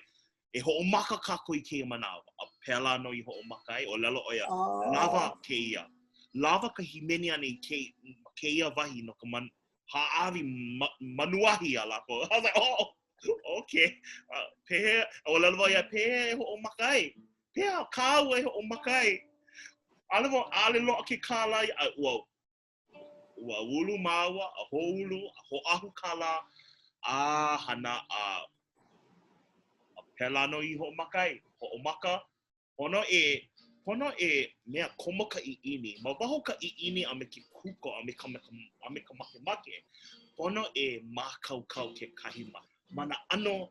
A: E hoʻomaka kākou I kēia manawa. A pēla no I hoʻomaka ai, ʻōlelo oi a lava kēia. Lava ka hīmeni ana I kēia wahi no ka hāʻawi manuahi a lako. I was like, oh, okay. Pehe, ʻōlelo oi a pehe e hoʻomaka ai. Pehe kāu e hoʻomaka ai. Ale loa ke kāla I ua ulu māua, a houlu, a hoʻahu kāla, a hana a pēla no I hoʻomaka ai. Hoʻomaka, pono e mea komo ka iʻini. Ma waho ka iʻini a me ke kuko a me ka makemake. Pono e mākaukau ke kahima. Mana ano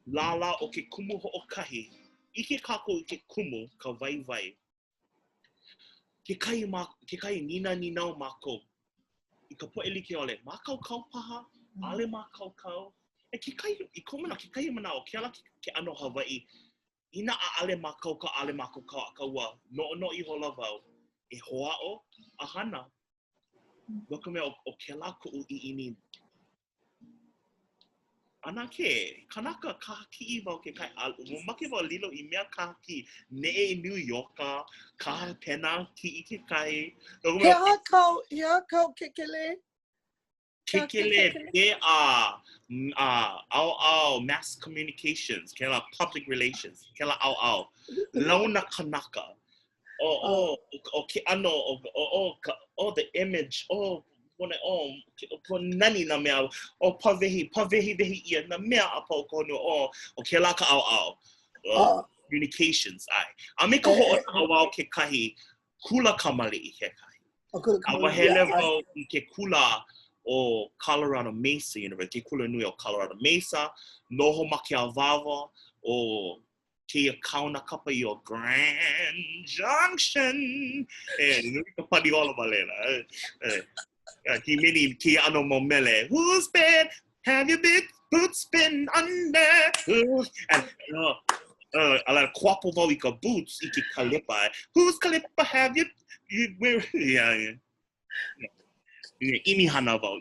A: lala o ke kumu hoʻokahi. Ike kākou I ke kumu, ka waiwai. Ke kai nina ninau mākou. I ka poʻe like ole, mākaukau paha, ale mākaukau. E ke kai, I komana, ke kai manao, ke ala ke ano Hawaiʻi. Ina a ale mākaukau, ale mākaukau a kaua. No ihola wau. E hoʻa'o, a hana. Waka mea o ke la kuʻu iʻini. Ana ke, kanaka kahaki wau ke kai. Make wau lilo I mea kahaki. Ne I New Yorker, kaha pena ki I ke kai.
B: He hakau kekele.
A: Kekele pe au mass communications, ke la public relations, ke la au. Launa kanaka. O ke ano, o the image, ko nani na mea, o pavehi vehi ia na mea apau kono o ke la ka au. Communications, ai. A me ka hoʻo ke kahi, kula kamali I ke kahi. A wahele wau I ke kula o Colorado Mesa University, ke kula nui o Colorado Mesa, noho ma ke awāwa o kēia kauna kapa I o Grand Junction. Nui ka padi ola ma lela. Hīmeni ke ano mo mele. Whose bed have your big boots been under? And ala kuapo wau I ka boots I ke kalipa. Whose kalipa have you wear? Yeah. Imi hana wau.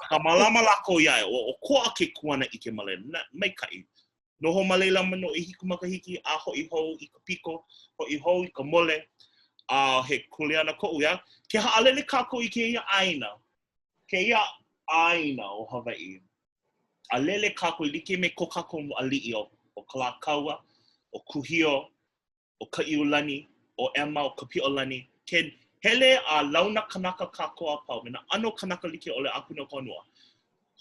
A: Ka malama lako iai, o koa ke kuana I ke malena, mai kai. Noho malela mano I hiku makahiki, a hoʻi hou I ka piko, hoʻi hou I ka mole, a he kuleana koʻu ia. Ke ha'alele kākou I kēia ʻaina o Hawaiʻi. Alele kākou like me ko kākou ali'i o ka kaua, o kuhio, o ka iulani, o ema, o ka piʻolani. Ke hele a launa kanaka kākou a pau, mena ano kanaka like ole aku no konua.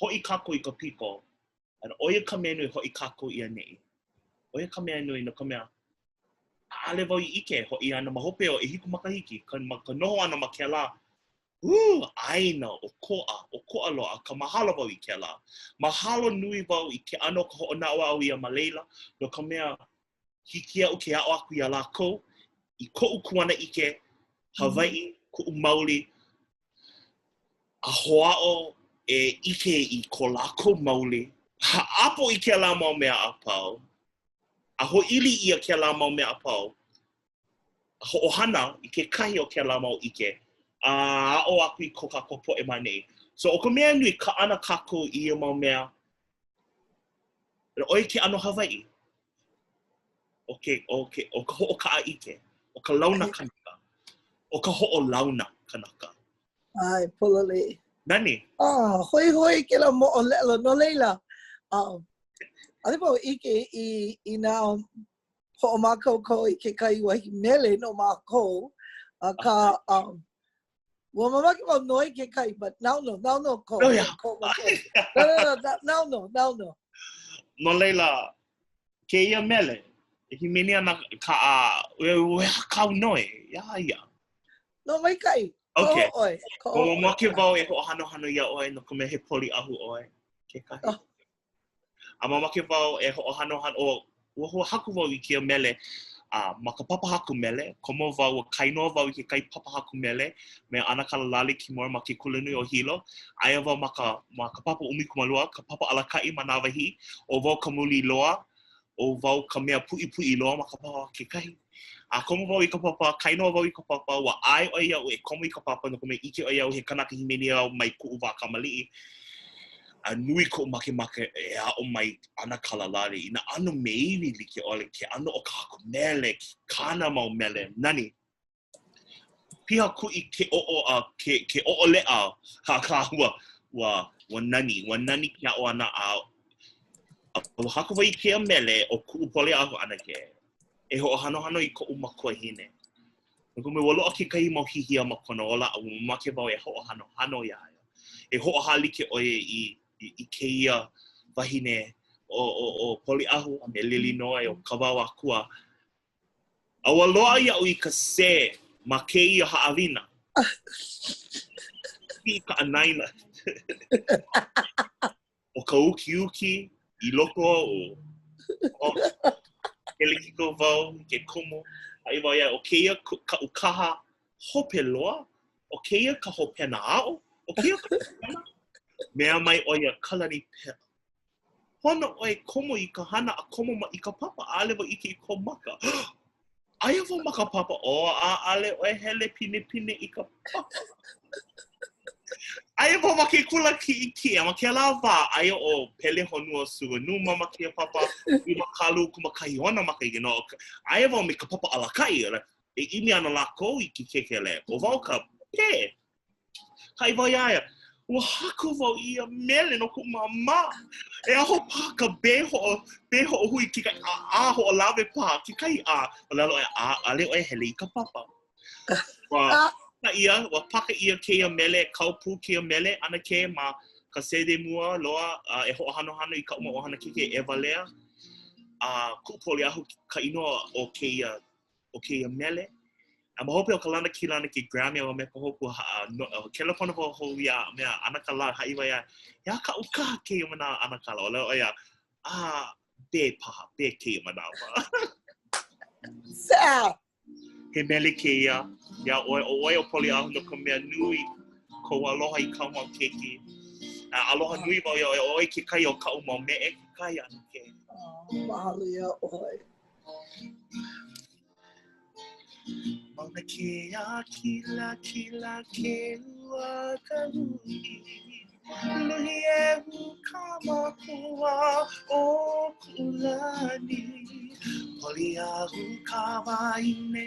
A: Hoʻi kākou I ka piko, and oia ka mea nui hoʻi kākou ia nei. Oia ka mea nui no ka mea, ale wau I ike, hoʻi ana mahope o e hiku makahiki, ka noho ana ma ke la. Aina o ko'a loa, ka mahalo wau I ke la. Mahalo nui wau I ke ano ka hoʻonaʻo au ia ma leila, no ka mea hiki a'u ke a'o aku ia lākou, I ko'u kuana ike, Hawaiʻi, ku'u maoli, a hoʻa'o e ike I ko lākou maoli, ha'apo I ke la mau mea a pau, a ho'ili ia ke la mau mea a pau, a ho'ohana I ke kahi o ke la mau ike, a a'o aku I ko kākou poʻe manei. So o ka mea nui ka ana kākou I ia mau mea, oi ke ano Hawaiʻi, o ka hoʻoka'a ike, o ka launa kanaka, o ka hoʻolauna kanaka.
B: Ai, polole.
A: Nani?
B: Hoi ke la mo'olelo no leila. Ale wau ike I nā ho'omākaukau I ke kai wahi mele no mākou. Ka, ua mamaki wau noi ke kai, but now no ko.
A: Oh, yeah.
B: No.
A: No leila, kēia mele, hīmeni ana ka ue hakau noi, ia.
B: No mai kai.
A: Okay.
B: Ko
A: Mamake wau e hoʻohanohano ia oi no ka mea he poli ahu oi, ke kahi. A mamake wau e hoʻohanohano o ua haku wau I kia mele, ma ka papahaku mele, komo wau o kainoa wau I ke kai papahaku mele, me ana kalalali ki mora ma ke kulanui o hilo, aia wau ma ka papa umikumalua, ka papa alakai ma nā wahi, o wau ka muli loa, o wau ka mea puʻi loa ma ka papa ke kahi. A komo wau I ka papa, kainoa wau I ka papa, wa ai oi au e komo I ka papa no ka mea ike oi au he kanaka hīmeni au mai kuʻu wā kamaliʻi. a nui ko make e a o mai ana kalalari ina ano meili like ole ke ano o kako mele kāna mau mele nani piha kui ke o a ke ole a ka wa nani kia o ana a hako vai ke mele o ku pole a ana ke e ho hano I ko makua hine ko me walo ke kai mau hihia makona ola a make ba e ho hano ya e ho halike o I kēia wahine o poli ahu a me lili noa o kawawa kua. Awa loa ia o I ka se ma kēia haawina. I ka anaina. O ka uki I loko o hele kiko wau ke komo. Ai wau ia o kēia ka ukaha hope loa. O kēia ka hopena ao. O kēia ka hopena. Mea mai oia Kalani Peʻa. Hono oi komo I ka hana a komo ma I ka papa ale wa ike I ko maka. Aia wa maka papa o a ale oi hele pine I ka papa. Aia wa make kula ki I ma ke la wa aia o pele honua sua nu mama ke papa I makalu kuma kahiona maka I no. Aia wa me ka papa alakai e imi ana lako I ki kekele. O wau ka pe. Kai wa ia. Ua hako wau ia mele no ku mama. E aho pā ka beho hui ki kai a ho o lawe pā ki kai a. O lalo e a ale o e hele I ka papa. Wa paka ia kēia mele, kaupu kia mele, ana ke ma ka sede mua loa e ho hano I ka uma ohana kike e walea. Kupoli ahu ka inoa o kēia mele. A mahope o ka lana ki lana ki Grammy o me pahopu kela pono po ho ia mea ana kala haiwa ia ka uka ke mana ana kala o leo ia be paha be ke mana
B: Sa
A: he mele ke ia oi o poli ahu no ka mea nui ko aloha I ka mau keki aloha nui wau ia oi ke kai o ka umau me e ke kai ana ke
B: mahalo ia oi
A: Mauna kēia kila ke ua ka hui Luhi e hu ka makua o kulani Poli ahu ka waine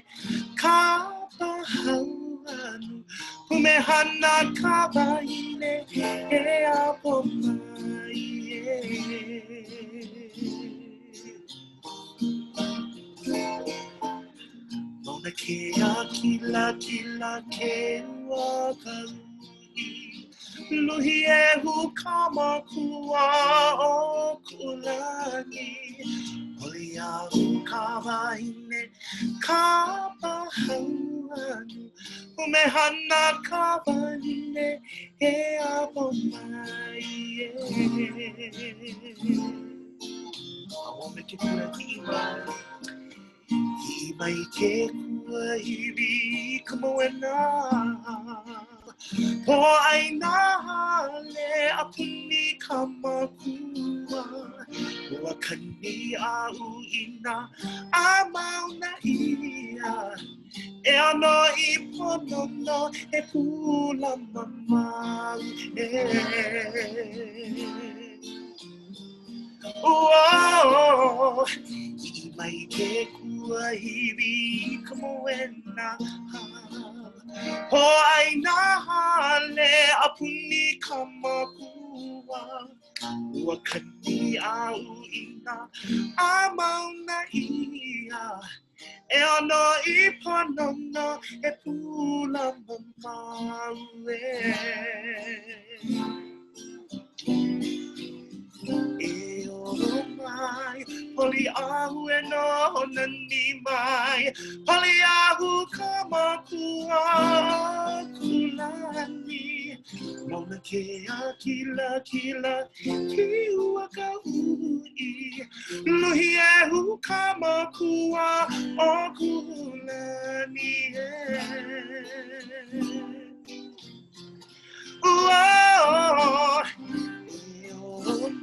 A: ka pahana Humehana ka waine e apo mai Mauna kēia kila ke ua ka hui Luhi e hu ka makua o kulani Poli ahu ka waine ka pahana Humehana ka waine e apo mai Awa me ke kura ki I mai ke kua hiwi kamoena Po ai nā le apuni ka makua Ua kani a uina a mauna ia E ano I ponono e pula mamau Whoa, I mai ke kua hiwi kamoena Ho ai nā le apuni ka makua Ua kani a uina a mauna ia E ano I ponono e pula mamau E oro mai, poli ahu e noho nani mai Poli ahu ka makua kulani Mauna kēia kila ki ua ka ui Luhi e hu ka makua o kulani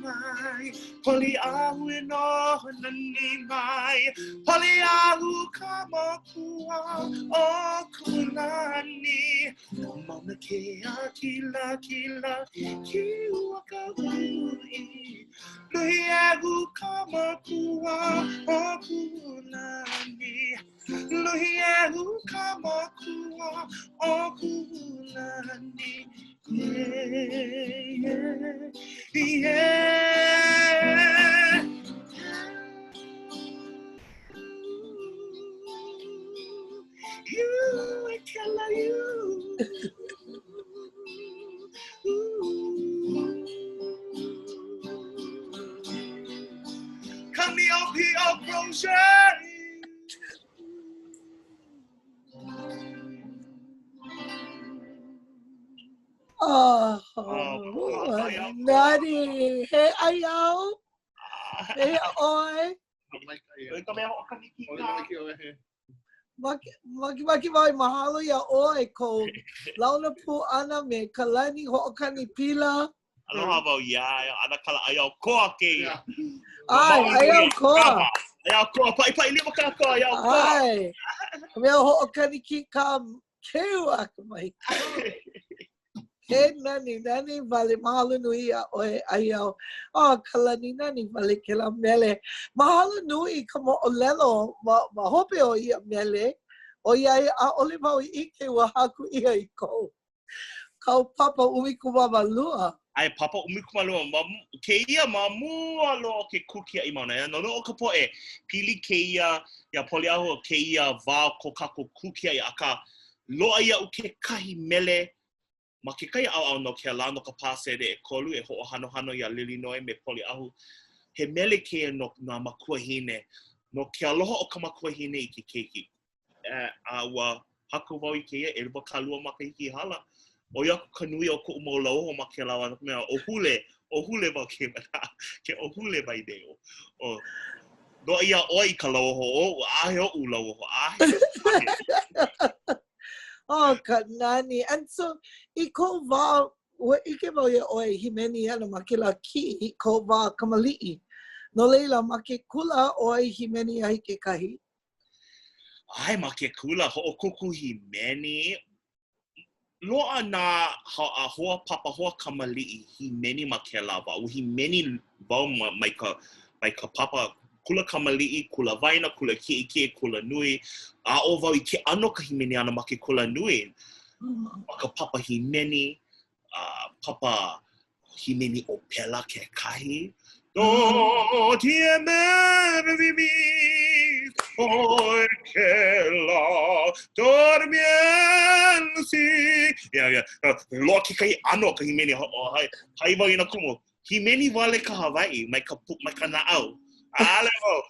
A: Mai mai, poli ahu e noho nani mai, poli ahu ka makua o kulani. Mauna kēia kila kila, ki ua ka ui, luhi ahu ka makua o kulani. Luhi ahu ka makua o kulani. Yeah, yeah. You, I tell you. Come me up here, brochure.
B: Oh, Nani. Hey, ayaw. Hey, oi. Maki mai mahalo ya oi ko launa pu ana me kalani hoʻokani pila.
A: Aloha wau ia, ana kala ayaw koa kēia.
B: Ai, ayaw koa.
A: Ayaw koa, pai lima ka koa, ayaw koa.
B: Ai, mea hoʻokani ki ka keu aka mai. He nani vale mahalo nui a oe ayaw. Oh, kalani nani vale ke la mele. Mahalo nui ka mo ʻōlelo ma hope o ia mele. O ia a ole mau ike wa haku ia I kou. Kau papa umikuma malua.
A: Ai papa umikuma malua. Kēia ma mua loa ke kukia I mauna. No loo ka poe. Pili kēia, ia poli ahu kēia wao ko kako kukia I aka. Loa ia u ke kahi mele. Ma ke kai au no ke ala no ka pase de e kolu e hoʻohanohano ia lilinoi me poli ahu. He mele kēia no na makua hine. No ke aloha o ka makua hine I ke keiki. A ua haku wau I kēia e riba kalua makahiki hala. O ia ka nui o koʻu mau lauho ma ke lawa. Mea o hule wau ke mana. Ke o hule mai deo. O no ia oi ka lauho o ahe o u lauho. Ahe.
B: Oh, kanani. And so, I ko wā, ua ike wau ia oe hīmeni ana ma ke la ki ko wā kamaliʻi. No leila, ma ke kula oe hīmeni ai ke kahi.
A: Ai, ma ke kula hoʻokuku hīmeni. Loa nā hoa papa hoa kamaliʻi hīmeni ma ke la wau. Hīmeni wau mai ka papa kula kamaliʻi, kula waina, kula kiʻi, kula nui. A o wau I ke ano ka hīmeni ana ma ke kula nui. Ma ka papa hīmeni, papa hīmeni o pela ke kahi. No tiene vivir porque dormien si. Yeah. Loa ke kai ano ka hīmeni hai wau ina kumu. Hīmeni wale ka Hawaiʻi mai ka naʻau. Ale wau.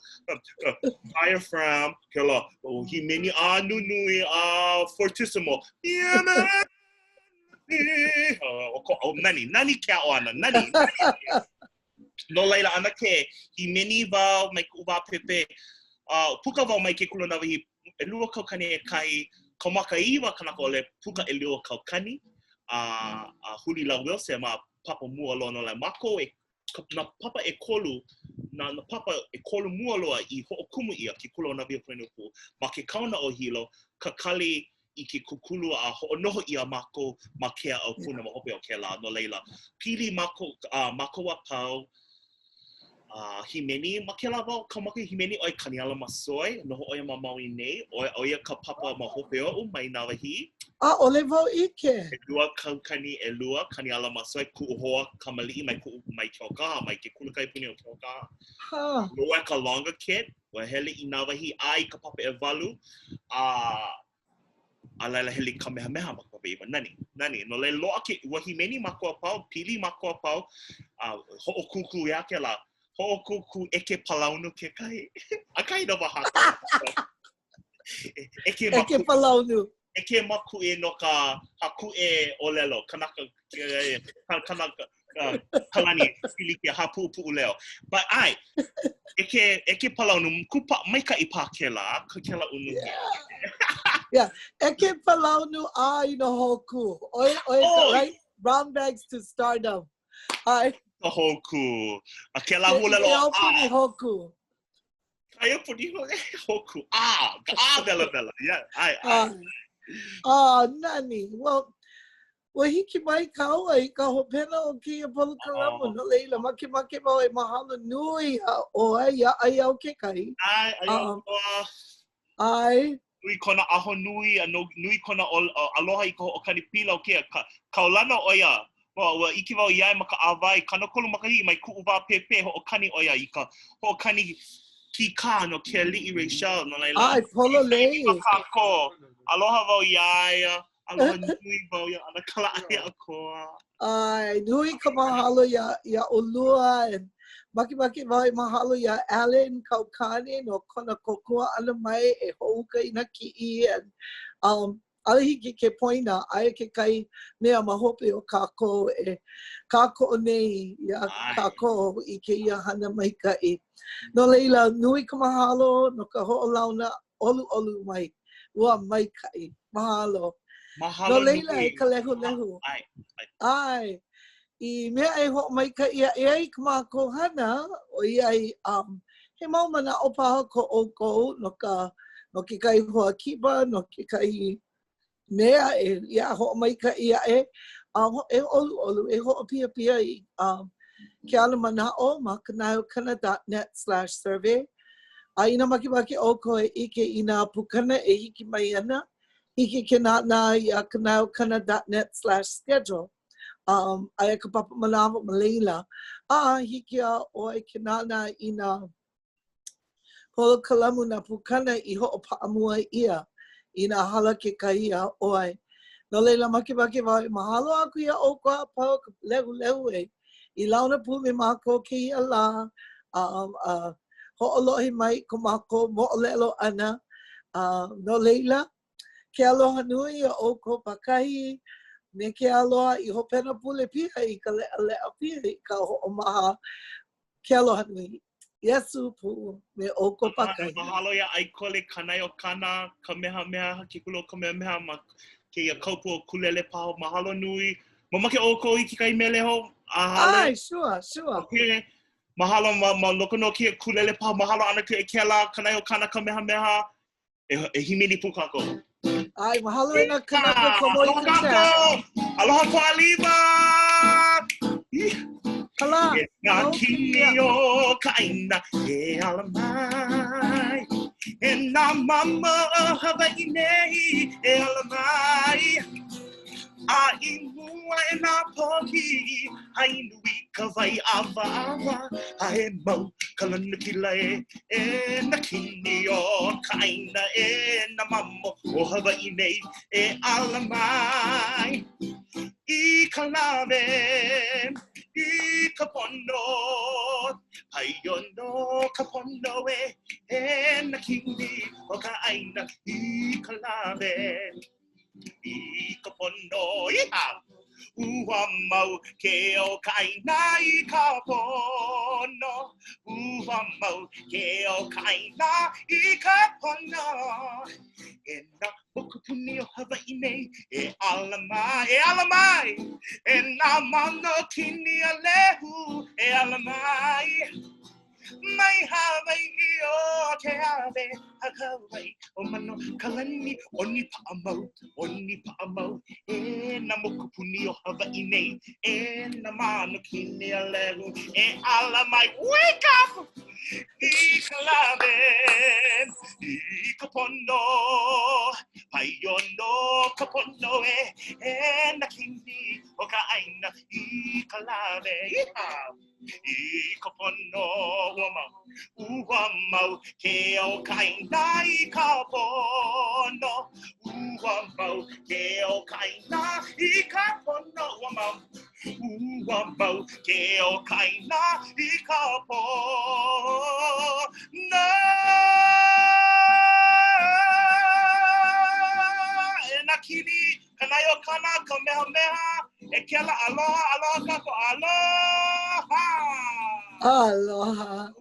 A: Diaphragm ke loa. Hīmeni a nunui a fortissimo. Nani ke o ana. Nani. No leila ana ke hīmeni wau mai ku wā pepe. Puka wau mai ke kula nawahi e lua kaukani e kai komaka iwa kanaka ole puka e lua kaukani. Huli la Wilson ma papa mua loa no lai mako na papa e kolu na papa e kolu mua loa I hoʻokumu ia ke kula o na viapuenuku. Ma ke kauna o hilo ka kali I ke kukulu a hoʻonoho ia mako ma kea au puna ma hope o ke la no leila. Pili mako wa pau. Hīmeni ma ke la wau ka maka hīmeni oi kaniala masoi noho oia ma maui nei oia ka papa ma hope o mai na wahi.
B: Ole wau ike.
A: E lua kaukani e lua kaniala masoi kuʻu hoa kamaliʻi mai kioka mai ke kulukai puni o kioka. Loa ka longer kit wa hele I na wahi ai ka papa e walu. A laila hele kamehameha ma ka papa iwa nani. No le loa ke ua hīmeni makua pau, pili makua pau. Hoʻokuku ia ke la. Hoʻokuku eke palaunu ke kai. A kai no wahaka. Eke
B: palaunu.
A: Eke maku e no ka haku e ʻōlelo. Kanaka kalani pili ke hapupu leo. But ai, eke palaunu kupa maika I pā ke la unu.
B: Yeah, eke palaunu a I no hoku. Oi, right? Brown bags to stardom. Ai.
A: Ka hoku. A ke la hula lo.
B: Ke aupuni hoku.
A: Ai puni hoku. Bella bella. Yeah.
B: Nani. Well, hiki mai ka ua I ka hopena o kia polu kalamu no leila make mau e mahalo nui o ai au ke kai. Ai.
A: Nui kona aho nui, nui kona aloha I ka hoʻokani pila o kia. Kaulana oia. Wa iki wau iai ma ka awai. Kanokolu makahi mai kuʻu wā pepe hoʻokani oia I ka hoʻokani ki kā no ke li'i Rachel no leila.
B: Ai, polo lei.
A: Kākou. Aloha wau iai. Aloha nui wau ia ana kala ai a koa.
B: Ai, nui ka mahalo ia olua and maki wau mahalo ia Allen Kaukani no kona kokua ana mai e ho'uka I na ki'i and alahiki ke poina aia ke kai mea mahope o kākou e kākou nei ia kākou I ke ia hana maika'i. No leila, nui ka mahalo no ka ho'olauna olu mai. Ua maika'i. Mahalo. No leila e ka lehu. Ai. I mea e ho maika'i e ai ka mākou hana o iai he mau mana o paha ko oko no ke kai hoa kipa no ke kai mea e ia ho maika'i e olu e ho pia I ke ala mana o ma kanaiokana.net/survey. Ina maki oko e ike I nā pukana e hiki mai ana. Hiki ke nā ia kanaiokana.net/schedule. Aia ka papa manawa maila. Hiki a oi ke nāna I nā holo kalamu na pukana I ho'opa'amua ia. I nā hala ke kaia oi. No leila maki wau mahalo aku ia o kua pau ka lehu e. I launa pu me mākou ke ia la. Ho'olohe mai ko mākou mo ʻōlelo ʻana. No leila, ke aloha nui o ko pakahi. Me ke aloha I hopena pule pia I ka le'a pia I ka ho'omaha. Ke aloha nui. Yesu pu me o ko pakahi.
A: Mahalo ia ai Kole kanai o kāna ka meha ke kulo ka meha ma ke ia kaupu o kulele pao mahalo nui. Mamake o ko I ki kai mele ho.
B: Ai, sure.
A: Okay. Mahalo ma loko no ke kulele pao mahalo ana ke kela kanai o kāna ka meha e hīmeni pu kākou.
B: Ai, mahalo ina kanaka komo I ka chat.
A: Aloha po aliva.
B: Kala.
A: E ngā kini o ka aina e ala mai. E nā mama Hawaiʻi nei e ala mai. A I mua e nā poki, hai nui ka vai awa, a he mau kalana kila e na kini o ka aina e na mamo o Hawaiʻi nei e ala mai. I ka lawe, I ka pono, hai ono ka pono e na kini o ka aina I ka lawe. I ka pono iha ua mau ke o kaina I ka pono ua mau ke o kaina I ka pono e na mokupuni o Hawaiʻi nei e ala mai e na mano kini a lehu e ala mai mai Hawaiʻi o ke ave a Kauai o mano kalani oni pa'amau e na mokupuni o Hawaiʻi nei e na mano kini a lehu e ala mai wake up I ka lawe I ka pono pai ono ka pono e na kini o ka aina I ka lawe I ka pono ua mau ke o kaina I ka pono ua mau ke o kaina I ka pono ua mau ke o kaina I ka pono e na kini kanai o kāna ka meha e kela aloha kākou aloha
B: Aloha.